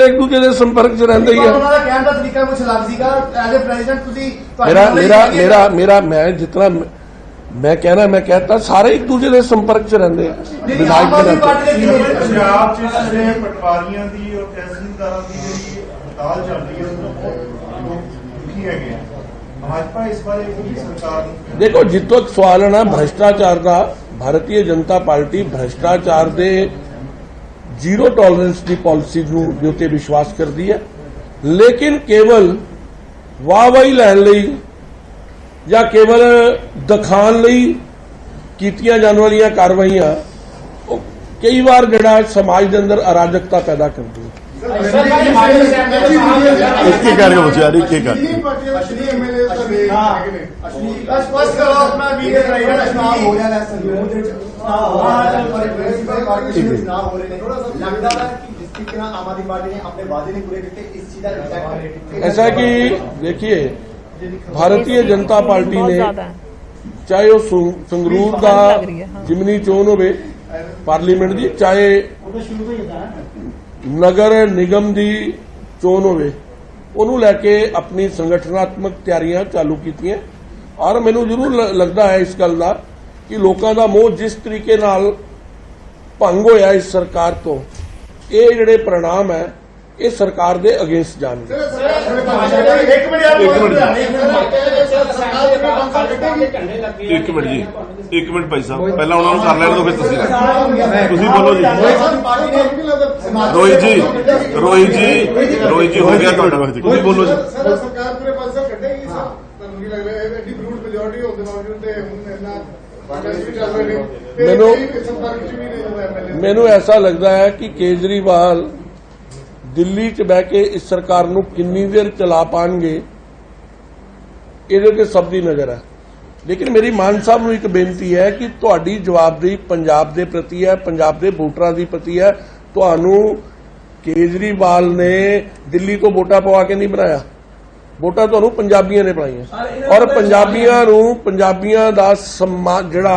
एक दूसरे के संपर्क च रहिंदे ही है। उन्होंने कहने का तरीका कुछ अलग सीगा। एज ए प्रेसिडेंट मेरा मैं जितना मैं कहना, मैं कहता सारे एक दूसरे के संपर्क च रहिंदे हैं। विधायक पंजाब च पटवारियां दी और तहसीलदारां दी ਜਿਹੜੀ ਹੜਤਾਲ ਚੱਲ ਰਹੀ ਹੈ, ਉਹ ਲੋਕ ਦੁਖੀ ਹੈਗੇ। भाजपा इस बारे में सरकार नहीं। देखो, जितो सवाल है ना भ्रष्टाचार का, भारतीय जनता पार्टी भ्रष्टाचार दे जीरो टॉलरेंस की पॉलिसी के उत्ते विश्वास करती है, लेकिन केवल वाहवाही लैण लई या केवल दिखाण लई कीतियां जाने वाली कार्रवाइयां कई बार जिहड़ा समाज के अंदर अराजकता पैदा करती है। ऐसा कि देखिए, भारतीय जनता पार्टी ने चाहे वो संगरूर का जिमनी चोन हो पार्लीमेंट की, चाहे नगर निगम की चोन हो, ਉਹਨੂੰ ਲੈ ਕੇ अपनी संगठनात्मक तैयारियां चालू कीतियां। और मैनू जरूर लगता है इस गल का कि लोगों का मोह जिस तरीके नाल भंग होया इस सरकार तो, ये जिहड़े परिणाम है ये सरकार दे अगेंस्ट जाणगे। एक मिनट भाई साहब, पहला उन्होंने कर लेने दो, फिर तुसी बोलो जी। रोहित जी हो गया तुहाडा, तुसी बोलो जी। सरकार पूरे पासे कटेगी सर, ਤੁਹਾਨੂੰ ਨਹੀਂ ਲੱਗ ਰਿਹਾ ਐਡੀ ਬਰੂਟ ਮੈਜੋਰਟੀ ਹੋਣ ਦੇ ਬਾਵਜੂਦ ਤੇ ਹੁਣ ਇੰਨਾ ਮੈਨੂੰ ऐसा लगता है कि केजरीवाल दिल्ली च बह के इस सरकार नूं किन्नी देर चला पाएंगे, ਇਹਦੇ ਤੇ ਸਭ ਦੀ ਨਜ਼ਰ ਹੈ। लेकिन मेरी मान साहब ਨੂੰ ਇੱਕ ਬੇਨਤੀ है कि ਤੁਹਾਡੀ ਜਵਾਬਦੇਹੀ ਪੰਜਾਬ ਦੇ ਪ੍ਰਤੀ ਹੈ, ਪੰਜਾਬ ਦੇ ਵੋਟਰਾਂ ਦੀ ਪ੍ਰਤੀ ਹੈ। ਤੁਹਾਨੂੰ केजरीवाल ने दिल्ली तो वोटा पवा के नहीं बनाया, वोटा ਤੁਹਾਨੂੰ ਪੰਜਾਬੀਆਂ ਨੇ ਬਣਾਈਆਂ। और ਪੰਜਾਬੀਆਂ ਦਾ सम्मान ਜਿਹੜਾ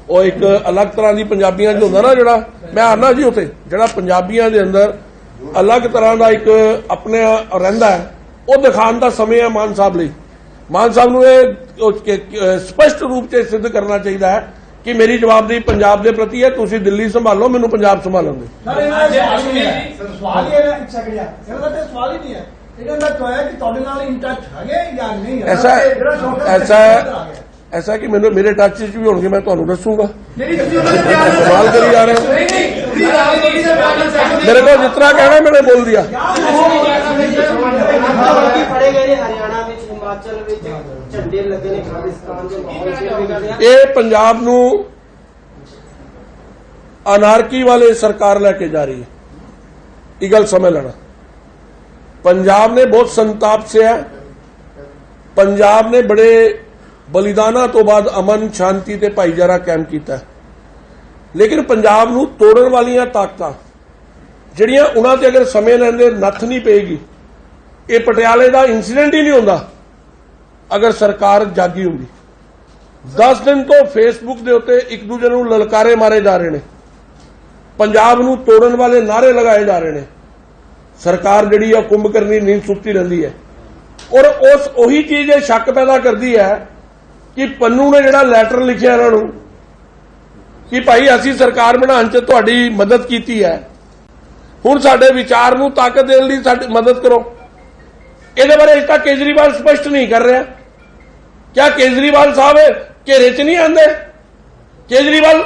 ਉਹ ਇੱਕ ਅਲੱਗ ਤਰ੍ਹਾਂ ਦੀ ਪੰਜਾਬੀਆਂ 'ਚ ਹੁੰਦਾ ਨਾ, ਜਿਹੜਾ ਮੈਂ ਆਨਾ ਜੀ ਉੱਥੇ ਜਿਹੜਾ ਪੰਜਾਬੀਆਂ ਦੇ ਅੰਦਰ ਅਲੱਗ ਤਰ੍ਹਾਂ ਦਾ ਇੱਕ ਆਪਣੇ ਰਹਿੰਦਾ ਹੈ, ਉਹ ਦਿਖਾਉਣ ਦਾ ਸਮੇਂ ਹੈ ਮਾਨ ਸਾਹਿਬ ਲਈ। ਮਾਨ ਸਾਹਿਬ ਨੂੰ ਇਹ ਸਪਸ਼ਟ ਰੂਪ 'ਚ ਸਿੱਧ ਕਰਨਾ ਚਾਹੀਦਾ ਹੈ कि मेरी जवाबदेही पंजाब के प्रति है, तुसी दिल्ली संभालो, मैनू पंजाब संभालन दो। ऐसा कि मैंने मेरे टच भी होंगे, मैं तुहानू दसूंगा। सवाल करी जा रहे हैं, मेरे को जितना कहना मैंने बोल दिया। ये पंजाब नू अनारकी वाले सरकार लेके जा रही है, ये गल समझ लेना। पंजाब ने बहुत संताप से है, पंजाब ने बड़े बलिदाना तो बाद अमन शांति ते भाईचारा कायम किया है, लेकिन पंजाब नू तोड़न वालियां ताकतां जिहड़ियां उन्हां ते अगर समय लैंदे नत्थ नहीं पेगी, ये पटियाले का इंसीडेंट ही नहीं होंदा अगर सरकार जागी होंगी। 10 दिन तो फेसबुक के उत्ते एक दूसरे नूं ललकारे मारे जा रहे हैं, पंजाब नूं तोड़न वाले नारे लगाए जा रहे हैं, सरकार जिहड़ी आ कुंभकर्णी नींद सुत्ती रहिंदी है। और उस उही चीज़ ये शक पैदा करती है कि पन्नू ने जिहड़ा लैटर लिखिया इन्हां नूं कि भाई असीं सरकार बनाउण च तुहाडी मदद कीती है, हुण साडे विचार नूं ताकत देण लई साडी मदद करो। इहदे बारे अजे तक केजरीवाल स्पष्ट नहीं कर रहा। क्या केजरीवाल साहब घेरे च नहीं आंदे? केजरीवाल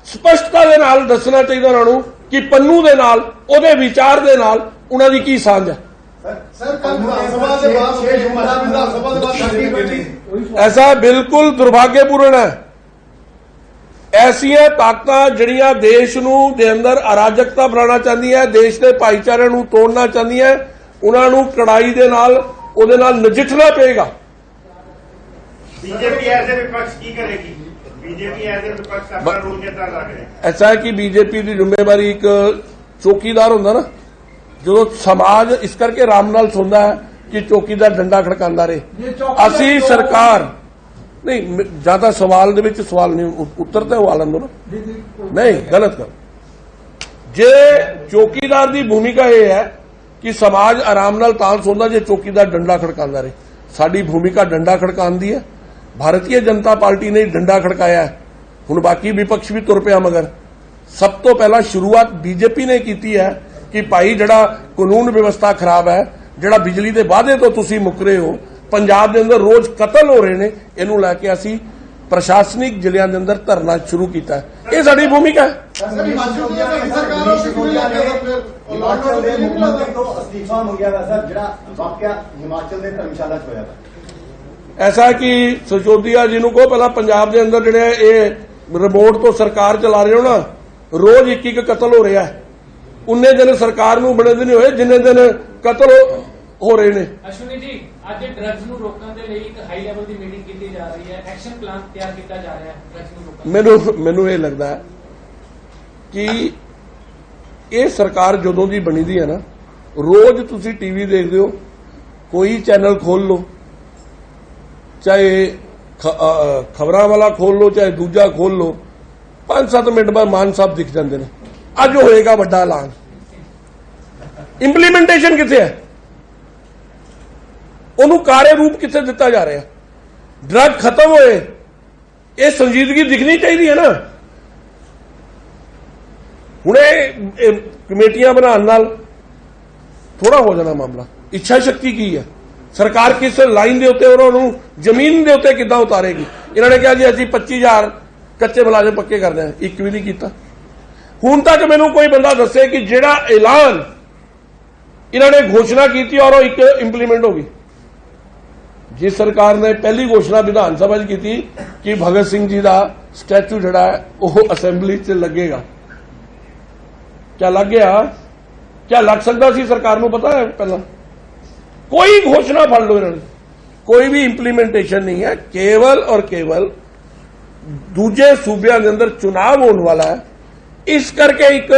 स्पष्टता दे नाल दसना चाहिए उन्हां नूं कि पन्नू दे नाल उहदे विचार दे नाल उन्हां दी की सांझ है। ऐसा बिल्कुल दुर्भाग्यपूर्ण है। ऐसियां ताकतां जिहड़ियां देश नूं दे अंदर अराजकता बनाना चाहदियां, देश के भाईचारे नूं तोड़ना चाहदियां, उन्हां नूं कड़ाई दे नाल उहदे नाल नजिठना पेगा। बीजेपी एज ए विपक्ष की करेगी? बीजेपी एज ए विपक्ष अपना रोल कितना अदा करेगी? ऐसा है कि बीजेपी की जिम्मेवारी एक चौकीदार होंदा ना, जो समाज इस करके राम नाल सुनदा है कि चौकीदार डंडा खड़कांदा रहे। असी सरकार नहीं, ज्यादा सवाल दे विच सवाल नहीं उत्तरता वो आलन दो ना, नहीं गलत कर। जे चौकीदार की भूमिका यह है कि समाज आराम नाल तां सौंदा जे चौकीदार डंडा खड़कांदा रहे। साडी भूमिका डंडा खड़काउण दी है। भारतीय जनता पार्टी ने डंडा खड़काया है, हुण बाकी विपक्ष भी तुर पिया। मगर सब तो पहला शुरुआत बीजेपी ने की है कि भाई जिहड़ा कानून व्यवस्था खराब है, जिहड़ा बिजली के वादे तो तुसीं मुकरे हो, पंजाब के अंदर रोज कतल हो रहे हैं, इनू लैके असी प्रशासनिक जिलियां के अंदर धरना शुरू किया है। ये साडी भूमिका है। ऐसा है कि सिसोदिया जी को पहला पंजाब के अंदर जिहड़े ये रिमोट तो सरकार चला रहे हो ना, रोज एक कतल हो रहा है। उन्ने दिन सरकार नूं बने दिन होए जिन्ने दिन कतल हो रहे ने। अश्विनी जी, ਅੱਜ ਡਰੱਗਸ ਨੂੰ ਰੋਕਣ ਦੇ ਲਈ ਇੱਕ ਹਾਈ ਲੈਵਲ ਦੀ ਮੀਟਿੰਗ ਕੀਤੀ ਜਾ ਰਹੀ ਹੈ, ਐਕਸ਼ਨ ਪਲਾਨ ਤਿਆਰ ਕੀਤਾ ਜਾ ਰਿਹਾ ਹੈ ਡਰੱਗਸ ਨੂੰ ਰੋਕਣ। ਮੈਨੂੰ ਇਹ ਲੱਗਦਾ ਹੈ ਕਿ ਇਹ ਸਰਕਾਰ ਜਦੋਂ ਦੀ ਬਣੀ ਦੀ ਹੈ ਨਾ, ਰੋਜ਼ ਤੁਸੀਂ ਟੀਵੀ ਦੇਖਦੇ ਹੋ, ਕੋਈ ਚੈਨਲ ਖੋਲ ਲਓ, ਚਾਹੇ ਖਬਰਾਂ ਵਾਲਾ ਖੋਲ ਲਓ, ਚਾਹੇ ਦੂਜਾ ਖੋਲ ਲਓ, 5-7 ਮਿੰਟ ਬਾਅਦ ਮਾਨ ਸਾਹਿਬ ਦਿਖ ਜਾਂਦੇ ਨੇ। ਅੱਜ ਹੋਏਗਾ ਵੱਡਾ ਐਲਾਨ, ਇੰਪਲੀਮੈਂਟੇਸ਼ਨ ਕਿੱਥੇ ਹੈ? ਉਹਨੂੰ ਕਾਰੇ ਰੂਪ ਕਿੱਥੇ ਦਿੱਤਾ ਜਾ ਰਿਹਾ? ਡਰੱਗ ਖਤਮ ਹੋਏ, ਇਹ ਸੰਜੀਦਗੀ ਦਿਖਣੀ ਚਾਹੀਦੀ ਹੈ ਨਾ। ਹੁਣ ਇਹ ਕਮੇਟੀਆਂ ਬਣਾਉਣ ਨਾਲ ਥੋੜਾ ਹੋ ਜਾਣਾ ਮਾਮਲਾ। ਇੱਛਾ ਸ਼ਕਤੀ ਕੀ ਹੈ? ਸਰਕਾਰ ਕਿਸ ਲਾਈਨ ਦੇ ਉੱਤੇ ਉਹਨਾਂ ਨੂੰ ਜ਼ਮੀਨ ਦੇ ਉੱਤੇ ਕਿੱਦਾਂ ਉਤਾਰੇਗੀ? ਇਹਨਾਂ ਨੇ ਕਿਹਾ ਜੀ ਅਸੀਂ 25,000 ਕੱਚੇ ਮੁਲਾਜ਼ਮ ਪੱਕੇ ਕਰਦੇ ਹਾਂ, ਇੱਕ ਵੀ ਨਹੀਂ ਕੀਤਾ। ਹੁਣ ਤੱਕ ਮੈਨੂੰ ਕੋਈ ਬੰਦਾ ਦੱਸੇ ਕਿ ਜਿਹੜਾ ਐਲਾਨ ਇਹਨਾਂ ਨੇ घोषणा की और एक इंप्लीमेंट होगी। जिस सरकार ने पहली घोषणा विधान सभा की थी कि भगत सिंह जी का स्टैचू जड़ा है वो असैम्बली च लगेगा, क्या लग गया? क्या लग सकता सी सरकार को? पता है पहला कोई घोषणा फड़ लो, इन्होंने कोई भी इंप्लीमेंटेशन नहीं है। केवल और केवल दूजे सूबे के अंदर चुनाव होने वाला है, इस करके एक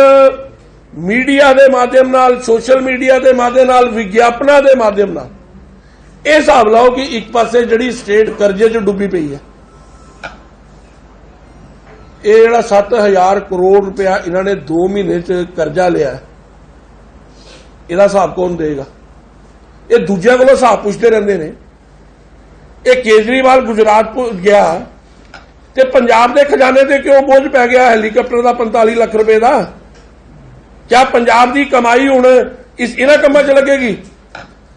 मीडिया के माध्यम नाल, सोशल मीडिया के माध्यम नाल, विज्ञापना के माध्यम नाल ਇਹ ਹਿਸਾਬ ਲਾਓ कि एक पासे ਜਿਹੜੀ स्टेट कर्जे च डुबी पई है, ये ਜਿਹੜਾ 7,000 करोड़ रुपया इन्होंने 2 महीने च कर्जा लिया, ਇਹਦਾ ਹਿਸਾਬ कौन देगा? ये दूजिया को ਹਿਸਾਬ ਪੁੱਛਦੇ ਰਹਿੰਦੇ ਨੇ। ਇਹ केजरीवाल गुजरात गया ਤੇ पंजाब के खजाने से क्यों बोझ पै गया हैलीकॉप्टर का 45 लाख रुपए का? क्या पंजाब की कमाई हुण इन्हां कंमां च लगेगी?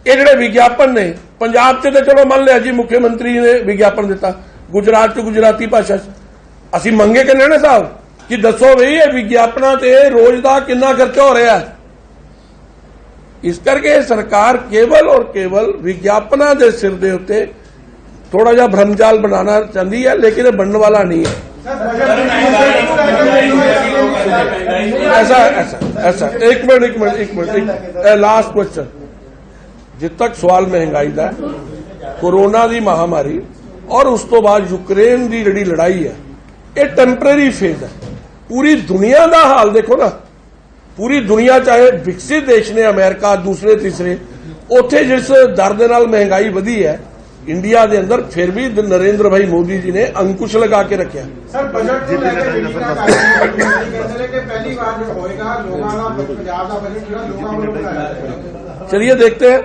ये जिहड़े विज्ञापन ने पंजाब च, तो चलो मान लिया जी मुख्यमंत्री ने विज्ञापन दिता, गुजरात च गुजराती भाषा असी मंगे कि ने साहब कि दसो बई ये विज्ञापना ते रोज का कितना खर्चा हो रहा है? इस करके सरकार केवल और केवल विज्ञापना के सिर के उत्ते थोड़ा जा भ्रमजाल बनाना चाहती है, लेकिन बनने वाला नहीं है। ऐसा एक मिनट लास्ट क्वेश्चन। जित तक सवाल महंगाई का, कोरोना की महामारी और उस तो बाद यूक्रेन की जिहड़ी लड़ाई है, ये टैंपरेरी फेज है। पूरी दुनिया का हाल देखो ना, पूरी दुनिया चाहे विकसित देश ने, अमेरिका, दूसरे तीसरे, उत्थे जिस दर दे नाल महंगाई वधी है, इंडिया के अंदर फिर भी नरेंद्र भाई मोदी जी ने अंकुश लगा के रखा। ਸਰ ਬਜਟ ਨੂੰ ਲੈ ਕੇ ਮੀਟਿੰਗਾਂ ਕਰ ਰਹੇ ਕਹਿੰਦੇ ਨੇ ਕਿ ਪਹਿਲੀ ਵਾਰ ਜੋ ਹੋਏਗਾ ਲੋਕਾਂ ਦਾ ਪੰਜਾਬ ਦਾ ਬਜਟ ਜਿਹੜਾ ਲੋਕਾਂ ਵੱਲੋਂ ਬਣਾਇਆ ਜਾਏਗਾ। चलिए देखते हैं।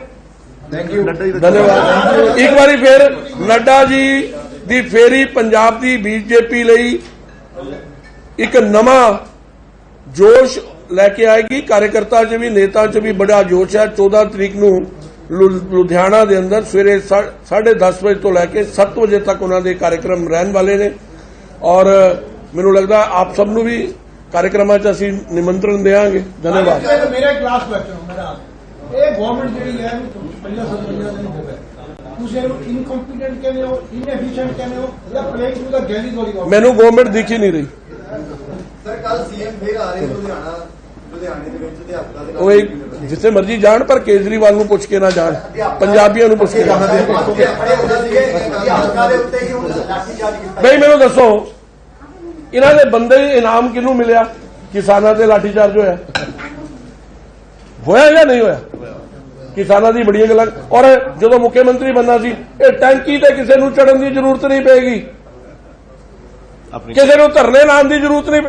ਥੈਂਕ ਯੂ धन्यवाद। एक बार फिर नड्डा जी दी फेरी पंजाब दी बीजेपी ਲਈ एक नवा जोश लेके आएगी। कार्यकर्ता च भी नेता च भी बड़ा जोश है। 14 तरीक ਨੂੰ लुधियाना ਦੇ अंदर सवेरे 10:30 वजे तो लैके 7 वजे तक उन्होंने कार्यक्रम रहने वाले ने और मैनू लगता आप सब ਨੂੰ भी कार्यक्रमां च ਅਸੀਂ निमंत्रण देंगे। धन्यवाद। मेरा क्लास क्वेश्चन मेरा ਇਹ ਗਵਰਨਮੈਂਟ ਜਿਹੜੀ ਹੈ ਪਹਿਲਾਂ 57 ਦਿਨ ਹੋ ਗਏ ਤੁਸੀਂ ਇਹਨੂੰ ਇਨਕੰਪੀਟੈਂਟ ਕਹਿੰਦੇ ਹੋ ਇਨਐਫੀਸ਼ੀਐਂਟ ਕਹਿੰਦੇ ਹੋ ਜਾਂ ਪਲੇਇੰਗ ਟੂ ਦਾ ਗੈਲੀ ਗੋਲੀ ਮੈਨੂੰ ਗਵਰਨਮੈਂਟ ਦਿਖ ਹੀ ਨਹੀਂ ਰਹੀ। ਸਰ ਕੱਲ ਸੀਐਮ ਫੇਰ ਆ ਰਹੇ ਲੁਧਿਆਣੇ ਦੇ ਵਿੱਚ ਅਧਿਆਪਕਾਂ ਦੇ ਉਹ ਇਹ ਜਿੱਥੇ ਮਰਜ਼ੀ ਜਾਣ ਪਰ ਕੇਜਰੀਵਾਲ ਨੂੰ ਪੁੱਛ ਕੇ ਨਾ ਜਾਣ, ਪੰਜਾਬੀਆਂ ਨੂੰ ਪੁੱਛ ਕੇ ਜਾਣ। ਬਈ ਮੈਨੂੰ ਦੱਸੋ ਇਹਨਾਂ ਦੇ ਬੰਦੇ ਇਨਾਮ ਕਿਹਨੂੰ ਮਿਲਿਆ? ਕਿਸਾਨਾਂ ਤੇ ਲਾਠੀਚਾਰਜ ਹੋਇਆ ਜਾਂ ਨਹੀਂ ਹੋਇਆ? ਕਿਸਾਨਾਂ ਦੀ ਬੜੀਆਂ ਗੱਲਾਂ। ਔਰ ਜਦੋਂ ਮੁੱਖ ਮੰਤਰੀ ਬੰਨਾ ਸੀ ਇਹ ਟੈਂਕੀ ਤੇ ਕਿਸੇ ਨੂੰ ਚੜਨ ਦੀ ਜ਼ਰੂਰਤ ਨਹੀਂ ਪਏਗੀ, ਕਿਸੇ ਨੂੰ ਧਰਨੇ ਲਾਉਣ ਦੀ ਜ਼ਰੂਰਤ ਨਹੀਂ।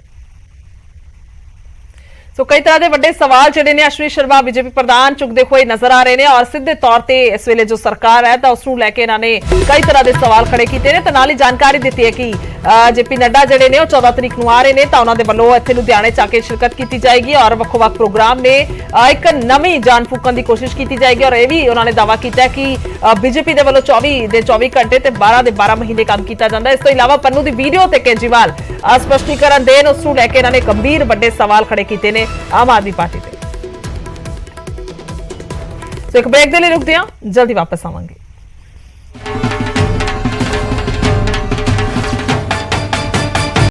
ਸੋ ਕਈ ਤਰ੍ਹਾਂ ਦੇ ਵੱਡੇ ਸਵਾਲ ਜਿਹੜੇ ਨੇ ਅਸ਼ਵਨੀ ਸ਼ਰਮਾ ਬੀਜੇਪੀ ਪ੍ਰਧਾਨ ਚੁੱਕਦੇ ਹੋਏ ਨਜ਼ਰ ਆ ਰਹੇ ਨੇ ਔਰ ਸਿੱਧੇ ਤੌਰ ਤੇ ਇਸ ਵੇਲੇ ਜੋ ਸਰਕਾਰ ਹੈ ਤਾਂ ਉਸ ਨੂੰ ਲੈ ਕੇ ਇਹਨਾਂ ਨੇ ਕਈ ਤਰ੍ਹਾਂ ਦੇ ਸਵਾਲ ਖੜੇ ਕੀਤੇ ਨੇ ਤੇ ਨਾਲ ਹੀ ਜਾਣਕਾਰੀ ਦਿੱਤੀ ਹੈ ਕਿ ਜੇਪੀ ਨੱਡਾ ਜਿਹੜੇ ਨੇ ਉਹ 14 ਤਰੀਕ ਨੂੰ ਆ ਰਹੇ ਨੇ ਤਾਂ ਉਹਨਾਂ ਦੇ ਵੱਲੋਂ ਇੱਥੇ ਲੁਧਿਆਣੇ ਚ ਆ ਕੇ ਸ਼ਿਰਕਤ ਕੀਤੀ ਜਾਏਗੀ ਔਰ ਵੱਖ-ਵੱਖ ਪ੍ਰੋਗਰਾਮ ਨੇ ਇੱਕ ਨਵੀਂ ਜਾਨ ਫੂਕਣ ਦੀ ਕੋਸ਼ਿਸ਼ ਕੀਤੀ ਜਾਏਗੀ ਔਰ ਇਹ ਵੀ ਉਹਨਾਂ ਨੇ ਦਾਅਵਾ ਕੀਤਾ ਹੈ ਕਿ ਬੀਜੇਪੀ ਦੇ ਵੱਲੋਂ 24 ਦੇ 24 ਘੰਟੇ ਤੇ 12 ਦੇ 12 ਮਹੀਨੇ ਕੰਮ ਕੀਤਾ ਜਾਂਦਾ। ਇਸ ਤੋਂ ਇਲਾਵਾ ਪੰਨੂ ਦੀ ਵੀਡੀਓ ਤੇ ਕੇਜਰੀਵਾਲ ਸਪਸ਼ਟੀਕਰਨ ਦੇਣ ਉਸ ਨੂੰ ਲੈ ਕੇ ਇਹਨਾਂ ਨੇ ਗੰਭੀਰ ਵੱਡੇ ਸਵਾਲ ਖੜੇ ਕੀਤੇ ਨੇ ਆਮ ਆਦਮੀ ਪਾਰਟੀ ਤੇ। ਸੋ ਇੱਕ ਬ੍ਰੇਕ ਦੇ ਲਈ ਰੁਕਦੇ ਹਾਂ, ਜਲਦੀ ਵਾਪਸ ਆਵਾਂਗੇ।